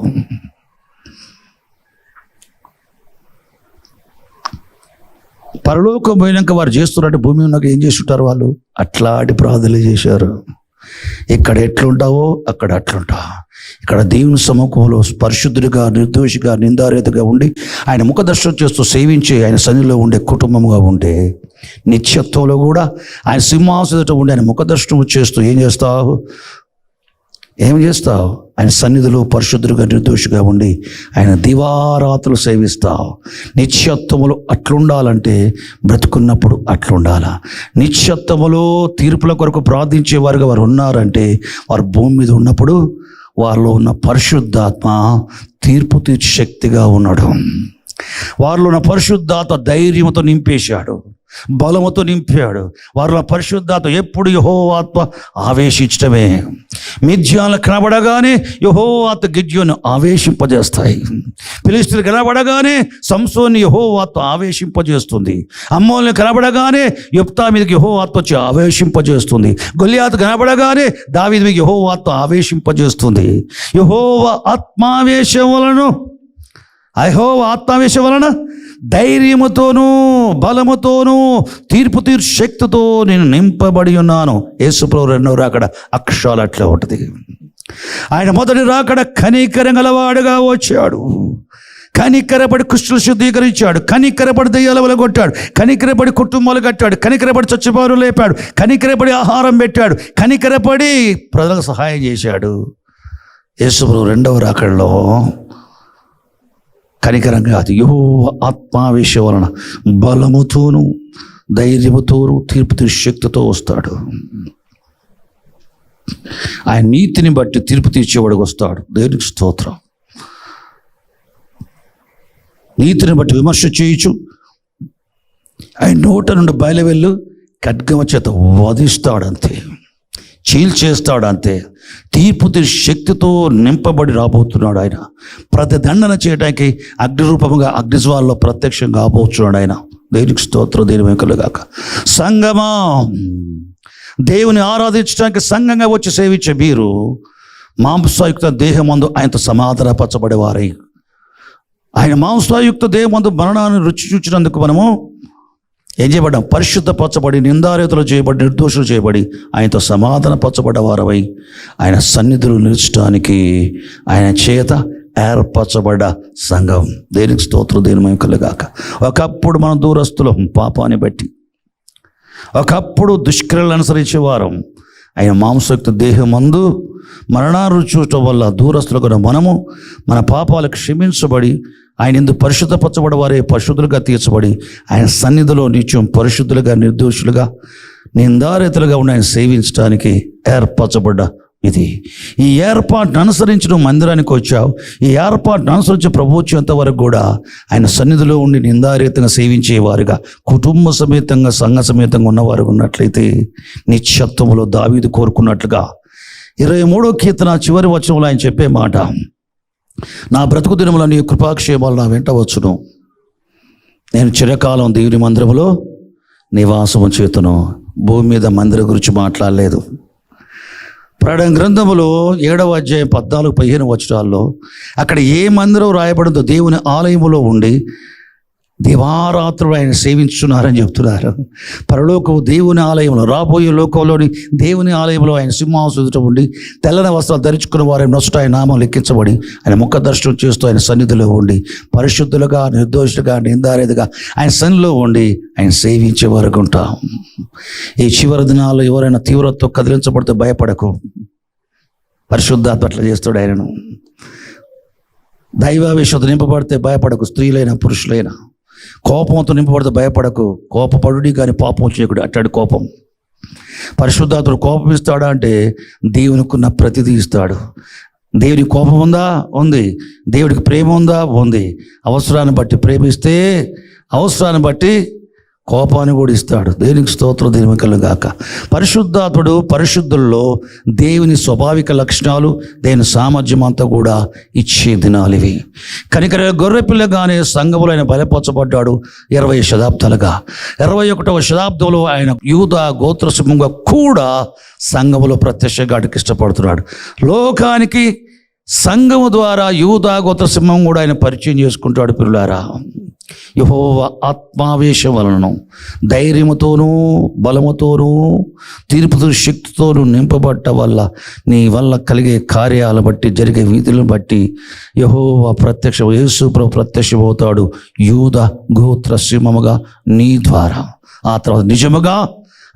పరలోకం పోయినాక వారు చేస్తున్నట్టు భూమి ఉన్నాక ఏం చేస్తుంటారు? వాళ్ళు అట్లాంటి ప్రార్థనలు చేశారు. ఇక్కడ ఎట్లుంటావో అక్కడ అట్లుంటావు. ఇక్కడ దేవుని సముఖంలో పరిశుద్ధుడిగా, నిర్దోషిగా, నిందారహితగా ఉండి ఆయన ముఖదర్శనం చేస్తూ సేవించి ఆయన సన్నిధిలో ఉండే కుటుంబంగా ఉంటే, నిత్యత్వంలో కూడా ఆయన సింహాసనం ఉండి ఆయన ముఖదర్శనం చేస్తూ ఏం చేస్తావు? ఆయన సన్నిధిలో పరిశుద్ధుడిగా, నిర్దోషిగా ఉండి ఆయన దివారాత్రులు సేవిస్తావు. నిత్యత్వములు అట్లుండాలంటే బ్రతుకున్నప్పుడు అట్లుండాలా. నిత్యత్వములో తీర్పుల కొరకు ప్రార్థించేవారుగా వారు ఉన్నారంటే, వారు భూమి మీద ఉన్నప్పుడు వారిలో ఉన్న పరిశుద్ధాత్మ తీర్పు తీర్చే శక్తిగా ఉన్నాడు. వారిలో ఉన్న పరిశుద్ధాత్మ ధైర్యంతో నింపేశాడు, బలముతో నింపాడు. వారిలో పరిశుద్ధాత్మ ఎప్పుడు యెహోవా ఆత్మ ఆవేశించడమే. మిద్యాన్లు కనబడగానే యెహోవా ఆత్మ గిద్యోను ఆవేశింపజేస్తాయి. ఫిలిష్తీయులు కనబడగానే సంసోన్ని యెహోవా ఆత్మ ఆవేశింపజేస్తుంది. అమ్మోన్లు కనబడగానే యెఫ్తా మీదకి యెహోవా ఆత్మ వచ్చి ఆవేశింపజేస్తుంది. గొల్లియాతు కనబడగానే దావీదు మీదకి యెహోవా ఆత్మ ఆవేశింపజేస్తుంది. యెహోవా ఆత్మావేశం వలన ధైర్యముతోనూ బలముతోనూ తీర్పు తీర్చు శక్తితో నేను నింపబడి ఉన్నాను. యేసుప్రభు రెండవ రాకడ అక్షరాలు అట్లా ఉంటుంది. ఆయన మొదటి రాకడ కనికరం గలవాడుగా వచ్చాడు. కనికరపడి కుష్ఠులు శుద్ధీకరించాడు, కనికరపడి దెయ్యాల వెలగొట్టాడు, కనికరపడి కుటుంబాలు కట్టాడు, కనికరపడి చచ్చిపోరు లేపాడు, కనికరపడి ఆహారం పెట్టాడు, కనికరపడి ప్రజలకు సహాయం చేశాడు. యేసుప్రభు రెండవ రాకడలో కనికరం కాదు, యెహోవా ఆత్మావేశం వలన బలముతోనూ ధైర్యముతోనూ తీర్పు తీర్చే శక్తితో వస్తాడు. ఆయన నీతిని బట్టి తీర్పు తీర్చేవాడికి వస్తాడు. దేవునికి స్తోత్రం. నీతిని బట్టి విమర్శ చేయొచ్చు. ఆయన నోట నుండి బయలువెళ్ళు ఖడ్గమ చేత వధిస్తాడంతే, చీల్చేస్తాడంతే. తీర్పు తీర్చే శక్తితో నింపబడి రాబోతున్నాడు ఆయన. ప్రతిదండన చేయడానికి అగ్నిరూపముగా అగ్నిజ్వాలలో ప్రత్యక్షం కాబోతున్నాడు ఆయన. దేవునికి స్తోత్రం, దేని వెంకలుగాక. సంగమా, దేవుని ఆరాధించడానికి సంఘంగా వచ్చి సేవించే మీరు మాంసయుక్త దేహమందు ఆయనతో సమాధానపరచబడేవారై, ఆయన మాంసయుక్త దేహమందు మరణాన్ని రుచి చూచినందుకు మనము ఏం చేయబడ్డాం? పరిశుద్ధపరచబడి, నిందారహితులు చేయబడి, నిర్దోషులు చేయబడి ఆయనతో సమాధానపరచబడ్డవారమై ఆయన సన్నిధిలో నిలిచడానికి ఆయన చేత ఏర్పరచబడ్డ సంఘం. దేనికి స్తోత్రం, దేని మహిమ కలుగాక. ఒకప్పుడు మనం దూరస్తులం పాపాన్ని బట్టి, ఒకప్పుడు దుష్క్రియలు అనుసరించేవారం. ఆయన మాంసయుక్త దేహమందు మరణాన్ని చూడటం వల్ల దూరస్తులుగా మనము మన పాపాలు క్షమించబడి ఆయన ఎందుకు పరిశుద్ధపరచబడి వారే పరిశుద్ధులుగా తీర్చబడి ఆయన సన్నిధిలో నిత్యం పరిశుద్ధులుగా, నిర్దోషులుగా, నిందారహితులుగా ఉన్న ఆయన సేవించడానికి ఏర్పరచబడ్డ ఇది ఈ ఏర్పాటును అనుసరించి నువ్వు మందిరానికి వచ్చావు. ఈ ఏర్పాటును అనుసరించి ప్రభు వచ్చేంత వరకు కూడా ఆయన సన్నిధిలో ఉండి నిందారీతంగా సేవించేవారుగా, కుటుంబ సమేతంగా సంఘ సమేతంగా ఉన్నవారు ఉన్నట్లయితే నిత్యత్వములో దావీదు కోరుకున్నట్లుగా 23వ కీర్తన చివరి వచనంలో ఆయన చెప్పే మాట, నా బ్రతుకు దినముల నీ కృపాక్షేమాలు నా వెంట వచ్చును, నేను చిరకాలం దేవుని మందిరములో నివాసము చేతును. భూమి మీద మందిరం గురించి మాట్లాడలేదు. ప్రకటన గ్రంథములో 7వ అధ్యాయం 14-15 వచనాల్లో అక్కడ ఏ మందిరం రాయబడిందో దేవుని ఆలయములో ఉండి దివారాత్రులు ఆయన సేవించున్నారని చెప్తున్నారు. పరలోకము దేవుని ఆలయంలో, రాబోయే లోకంలోని దేవుని ఆలయంలో ఆయన సింహాసనం ఉండి తెల్లని వస్త్రాలు ధరించుకున్న వారి నొసట ఆయన నామం లెక్కించబడి ఆయన ముఖ దర్శనం చేస్తూ ఆయన సన్నిధిలో ఉండి పరిశుద్ధులుగా, నిర్దోషులుగా, నిందారేదిగా ఆయన సన్నిధిలో ఉండి ఆయన సేవించే వరకు ఉంటాం. ఈ చివరి దినాల్లో ఎవరైనా తీవ్రతతో కదిలించబడితే భయపడకు. పరిశుద్ధాత్మ అట్లా చేస్తాడు ఆయనను. దైవావేశంతో నింపబడితే భయపడకు. స్త్రీలైనా పురుషులైనా కోపంతో నింపబడితే భయపడకు. కోపపడుడి కానీ పాపం చేయకుడు, అట్టాడు కోపం. పరిశుద్ధాత్ముడు కోపం ఇస్తాడా అంటే దేవునికున్న ప్రతిదీ ఇస్తాడు. దేవునికి కోపం ఉందా? ఉంది. దేవుడికి ప్రేమ ఉందా? ఉంది. అవసరాన్ని బట్టి ప్రేమిస్తే అవసరాన్ని బట్టి కోపాన్ని కూడా ఇస్తాడు. దేవునికి స్తోత్రం, దేవుని కలుగాక. పరిశుద్ధాత్ముడు పరిశుద్ధుల్లో దేవుని స్వాభావిక లక్షణాలు, దేవుని సామర్థ్యం అంతా కూడా ఇచ్చే దినాలు ఇవి. కనికర గొర్రెపిల్లగానే సంఘములో ఆయన బలపరచబడ్డాడు 20 శతాబ్దాలుగా. 21వ శతాబ్దంలో ఆయన యూదా గోత్రసింహంగా కూడా సంఘములో ప్రత్యక్షంగా ఇష్టపడుతున్నాడు. లోకానికి సంఘము ద్వారా యూదా గోత్రసింహం కూడా ఆయన పరిచయం చేసుకుంటాడు. పిల్లారా, యెహోవా ఆత్మావేశం వలన ధైర్యముతోనూ బలముతోనూ తీర్పుతో శక్తితోనూ నింపబట్ట వల్ల నీ వల్ల కలిగే కార్యాలను బట్టి జరిగే వీధులను బట్టి యెహోవా యేసు ప్రభు ప్రత్యక్షమవుతాడు యూదా గోత్ర సింహముగా నీ ద్వారా. ఆ తర్వాత నిజముగా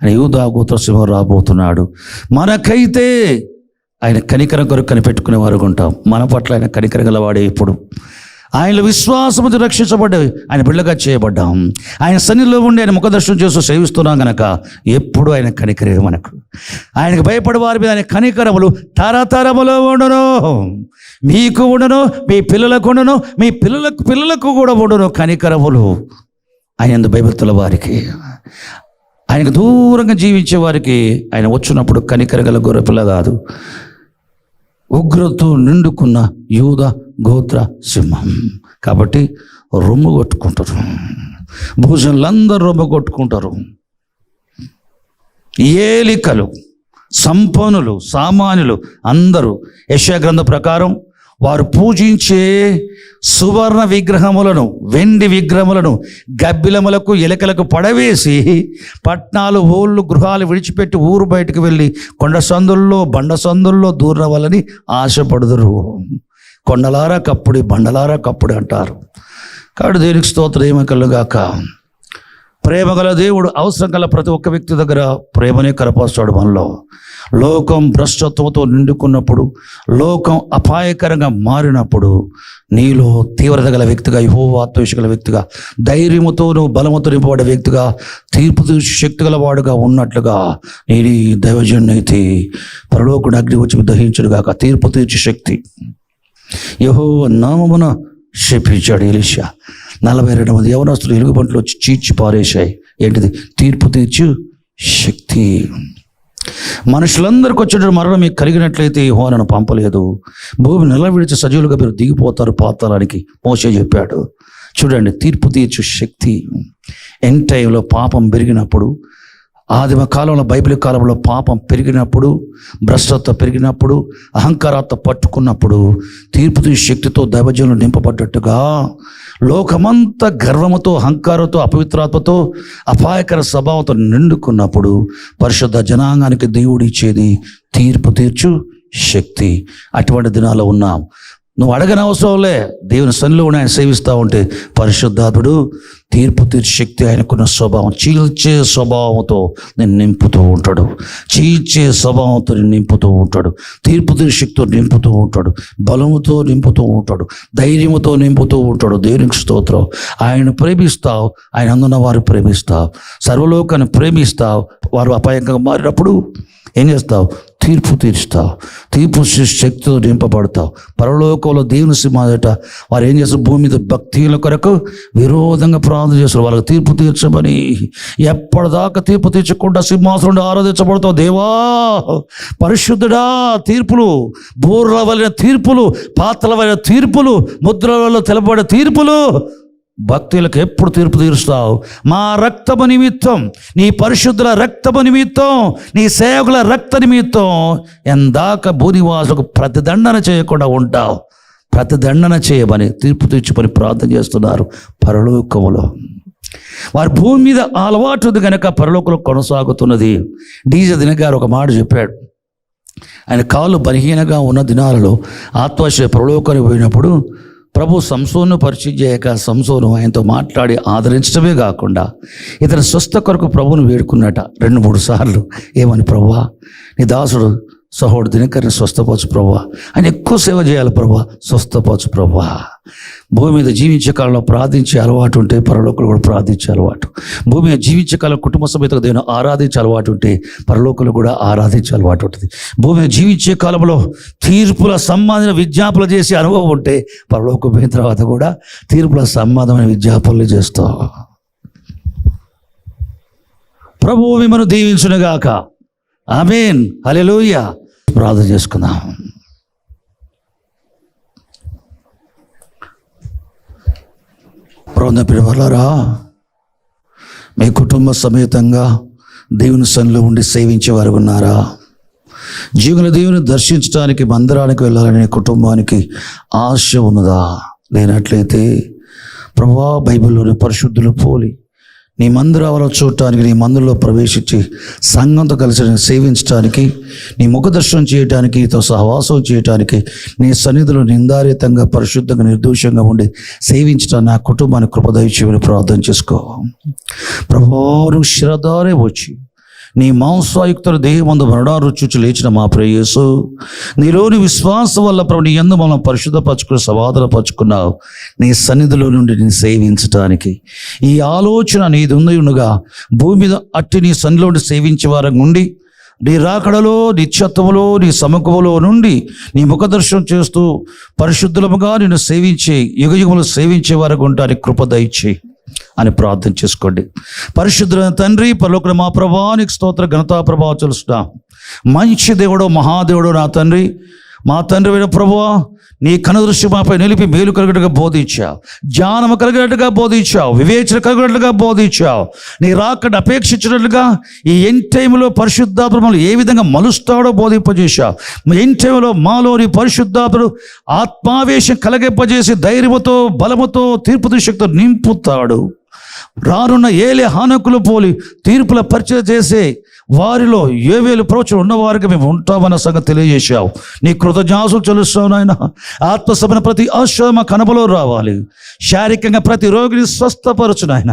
ఆయన యూదా గోత్ర సింహం రాబోతున్నాడు. మనకైతే ఆయన కనికరం కొరకు కనిపెట్టుకునే వారు ఉంటాం. మన పట్ల ఆయన కనికరం గలవాడే. ఇప్పుడు ఆయన విశ్వాసముతో రక్షించబడ్డాయి, ఆయన బిడ్డగా చేయబడ్డాం. ఆయన సన్నిధిలో ఉండి ఆయన ముఖదర్శనం చేస్తూ సేవిస్తున్నాం గనక ఎప్పుడు ఆయన కనికరే మనకు. ఆయనకు భయపడే వారి మీద ఆయన కనికరములు తరతరములో ఉండును. మీకు ఉండును, మీ పిల్లలకు ఉండును, మీ పిల్లలకు కూడా ఉండును కనికరములు. ఆయన భయభక్తుల వారికి, ఆయనకు దూరంగా జీవించే వారికి ఆయన వచ్చినప్పుడు కనికరగల గొర్రెపిల్ల కాదు, ఉగ్రతో నిండుకున్న యూదా గోత్ర సింహం. కాబట్టి రొమ్ము కొట్టుకుంటారు, భూజనులందరూ రొమ్ము కొట్టుకుంటారు. ఏలికలు, సంపన్నులు, సామాన్యులు అందరూ యెషయా గ్రంథం ప్రకారం వారు పూజించే సువర్ణ విగ్రహములను, వెండి విగ్రహములను గబ్బిలములకు, ఎలకలకు పడవేసి పట్నాలు, ఊళ్ళు, గృహాలు విడిచిపెట్టి ఊరు బయటకు వెళ్ళి కొండ సందుల్లో, బండ సందుల్లో దూరవలని ఆశపడుదురు. కొండలారా కప్పుడి, బండలారా కప్పుడి అంటారు. కాబట్టి దేవునికి స్తోత్రం ఏమకలుగాక. ప్రేమ గల దేవుడు అవసరం గల ప్రతి ఒక్క వ్యక్తి దగ్గర ప్రేమనే కనపరుస్తాడు మనలో. లోకం భ్రష్టత్వంతో నిండుకున్నప్పుడు, లోకం అపాయకరంగా మారినప్పుడు నీలో తీవ్రత గల వ్యక్తిగా, యెహోవా ఆత్మవేశ గల వ్యక్తిగా, ధైర్యముతోనూ బలముతో నింపబడే వ్యక్తిగా, తీర్పు తీర్చే శక్తి గల వాడుగా ఉన్నట్లుగా నేను దైవజనునైతే పరలోకుడు అగ్ని వచ్చి దహించుడుగాక. తీర్పు తీర్చే శక్తి యెహోవా నామమున శపించాడు ఎలీషా. 42 మంది యవనస్తులు ఎలుగుబంట్లు వచ్చి చీల్చి పారేశాయి. ఏంటిది? తీర్పు తీర్చు శక్తి. మనుషులందరికీ వచ్చేటప్పుడు మరణం మీకు కలిగినట్లయితే యెహోవాను పంపలేదు. భూమి నిలవిడిచి సజీవులుగా మీరు దిగిపోతారు పాతాళానికి మోషే చెప్పాడు. చూడండి, తీర్పు తీర్చు శక్తి. ఎండ్ టైంలో పాపం పెరిగినప్పుడు, ఆదిమ కాలంలో, బైబిల్ కాలంలో పాపం పెరిగినప్పుడు, భ్రష్టత్వం పెరిగినప్పుడు, అహంకారాత్మ పట్టుకున్నప్పుడు తీర్పు తీర్చు శక్తితో దైవజనులు నింపబడ్డట్టుగా లోకమంతా గర్వముతో, అహంకారంతో, అపవిత్రాత్మతో, అపాయకర స్వభావంతో నిండుకున్నప్పుడు పరిశుద్ధ జనాంగానికి దేవుడు ఇచ్చేది తీర్పు తీర్చు శక్తి. అటువంటి దినాల్లో ఉన్నాం. నువ్వు అడగని అవసరంలే, దేవుని సన్నిధిలో ఆయన సేవిస్తూ ఉంటే పరిశుద్ధాత్ముడు తీర్పు తీర్చే శక్తి, ఆయనకున్న స్వభావం, చీల్చే స్వభావంతో నేను నింపుతూ ఉంటాడు. చీల్చే స్వభావంతో నేను నింపుతూ ఉంటాడు. తీర్పు తీర్చే శక్తితో నింపుతూ ఉంటాడు. బలముతో నింపుతూ ఉంటాడు. ధైర్యముతో నింపుతూ ఉంటాడు. దేవునికి స్తోత్రం. ఆయన ప్రేమిస్తావు, ఆయన అందున్న వారు ప్రేమిస్తావు, సర్వలోకాన్ని ప్రేమిస్తావు. వారు అపాయంగా మారినప్పుడు ఏం చేస్తావు? తీర్పు తీర్చుతావు. తీర్పు శక్తితో నింపబడతావు. పరలోకంలో దేవుని సింహాదట వారు ఏం చేస్తారు? భూమి మీద భక్తుల కొరకు విరోధంగా ప్రార్థన చేస్తారు, వాళ్ళకి తీర్పు తీర్చమని. ఎప్పటిదాకా తీర్పు తీర్చకుండా సింహాసనం ఆరాధించబడతావు. దేవా పరిశుద్ధుడా, తీర్పులు, బోర్ల వలన తీర్పులు, పాత్రల వలన తీర్పులు, ముద్రలలో తెలబడే తీర్పులు, భక్తులకు ఎప్పుడు తీర్పు తీరుస్తావు? మా రక్తము నిమిత్తం, నీ పరిశుద్ధుల రక్తము నిమిత్తం, నీ సేవకుల రక్త నిమిత్తం ఎందాక భూనివాసులకు ప్రతిదండన చేయకుండా ఉంటావు. ప్రతిదండన చేయమని తీర్పు తీర్చుకొని ప్రార్థన చేస్తున్నారు పరలోకములో. వారి భూమి మీద అలవాటు ఉంది కనుక పరలోకంలో కొనసాగుతున్నది. డీజే దిన గారు ఒక మాట చెప్పాడు. ఆయన కాళ్ళు బలహీనంగా ఉన్న దినాలలో ఆత్మశ్రయ పరలోకానికి పోయినప్పుడు ప్రభు సంసోను పరిచయం చేయక సంసోను ఆయనతో మాట్లాడి ఆదరించడమే కాకుండా ఇతని స్వస్థ కొరకు ప్రభువును వేడుకున్నట 2-3 సార్లు. ఏమని? ప్రభువా, నీ దాసుడు సహోడు దినకర్ని స్వస్థపరచు ప్రభువా, ఆయన ఎక్కువ సేవ చేయాలి ప్రభువా, స్వస్థపరచు ప్రభువా. భూమి మీద జీవించే కాలంలో ప్రార్థించే అలవాటు ఉంటే పరలోకంలో కూడా ప్రార్థించే అలవాటు. భూమి మీద జీవించే కాలం కుటుంబ సమేతంగా దేవుని ఆరాధించే అలవాటు ఉంటే పరలోకంలో కూడా ఆరాధించే అలవాటు ఉంటుంది. భూమి మీద జీవించే కాలంలో తీర్పుల సంబంధించిన విజ్ఞాపనలు చేసే అనుభవం ఉంటే పరలోకం పోయిన తర్వాత కూడా తీర్పుల సంబంధమైన విజ్ఞాపనలు చేస్తావు. ప్రభువు మిమ్మల్ని దీవించునుగాక. ఆమేన్, హల్లెలూయా. ప్రార్థన చేసుకుందాం. ప్రియులారా, మీ కుటుంబ సమేతంగా దేవుని సన్నిధిలో ఉండి సేవించేవారు ఉన్నారా? జీవన దేవుని దర్శించడానికి మందిరానికి వెళ్ళాలనే కుటుంబానికి ఆశ ఉన్నదా? లేనట్లయితే ప్రభువా, బైబిల్లోని పరిశుద్ధులు పోలి నీ మందిరాలను చూడటానికి, నీ మందిరంలో ప్రవేశించి సంఘంతో కలిసి సేవించడానికి, నీ ముఖ దర్శనం చేయడానికి, నీతో సహవాసం చేయడానికి, నీ సన్నిధిలో నిందారితంగా పరిశుద్ధంగా నిర్దోషంగా ఉండి సేవించడానికి నా కుటుంబాన్ని కృపదయచేయమని ప్రార్థన చేసుకో. ప్రభువు శ్రద్ధారే వచ్చి నీ మాంసాయుక్తుల దేహమందు మరణారుచి లేచిన మా ప్రియ యేసు, నీలోని విశ్వాసం వల్ల ప్రభు నీ యందు మనం పరిశుద్ధపరచుకుని సమాధానపరచుకున్నావు. నీ సన్నిధిలో నుండి నేను సేవించడానికి ఈ ఆలోచన నీది ఉందిగా భూమి మీద అట్టి నీ సన్నిధిలో నుండి సేవించే వారం ఉండి నీ రాకడలో, నిత్యత్వములో, నీ సముఖములో నుండి నీ ముఖదర్శనం చేస్తూ పరిశుద్ధులముగా నిన్ను సేవించే యుగయుగములు సేవించే వారికి ఉంటానికి కృప దయచేయి అని ప్రార్థన చేసుకోండి. పరిశుద్ధులైన తండ్రి, పరలోకమున మా ప్రభువానికి స్తోత్ర ఘనతా ప్రభావం చెల్లిస్తున్నాం. మంచి దేవుడో, మహాదేవుడో నా తండ్రి, మా తండ్రి అయిన ప్రభువా, నీ కనుదృష్టి మాపై నిలిపి మేలు కలిగినట్టుగా బోధించావు, జ్ఞానము కలిగినట్టుగా బోధించావు, వివేచన కలిగినట్టుగా బోధించావు. నీ రాకడ అపేక్షించినట్లుగా ఈ ఎండ్ టైంలో పరిశుద్ధాత్మను ఏ విధంగా మలుస్తాడో బోధింపజేశావు. ఎండ్ టైంలో మాలో నీ పరిశుద్ధాత్ముడు ఆత్మావేశం కలిగింపజేసి ధైర్యముతో, బలముతో, తీర్పు శక్తితో నింపుతాడు. రానున్న ఏలే హానకులు పోలి తీర్పుల పరిచయం చేసే వారిలో ఏవేలు ప్రవచనం ఉన్నవారికి మేము ఉంటామన్న సంగతి తెలియజేశావు. నీ కృతజ్ఞాసులు చెల్లిస్తావు నాయన. ఆత్మసభన ప్రతి ఆశ్రమ మా కనబలో రావాలి. శారీరకంగా ప్రతి రోగిని స్వస్థపరచు నాయన.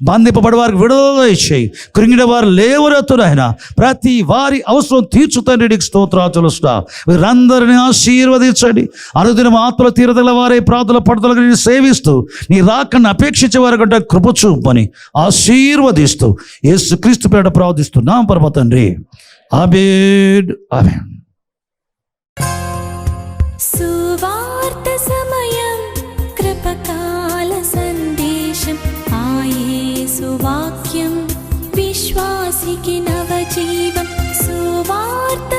బంధింపబడి వారికి విడుదల ఇచ్చేయి. కృంగిన వారు లేవరెత్తు నాయన. ప్రతి వారి అవసరం తీర్చుతండి. నీకు స్తోత్రాలు చెల్లిస్తావు. వీరందరినీ ఆశీర్వదించండి. అనుదినం ఆత్మల తీరదల వారే ప్రార్థన పడుదలకు నేను సేవిస్తూ నీ రాకను అపేక్షించే వారి కంటే కృప చూపని ఆశీర్వదిస్తూ యేసుక్రీస్తు పేరిట ప్రార్థిస్తున్నాం పరమ తండ్రి. ఆమేన్, ఆమేన్. సువార్త సమయం, కృపకాల సందేశం, ఆ యేసు వాక్యం విశ్వాసికి నవజీవం. సువార్త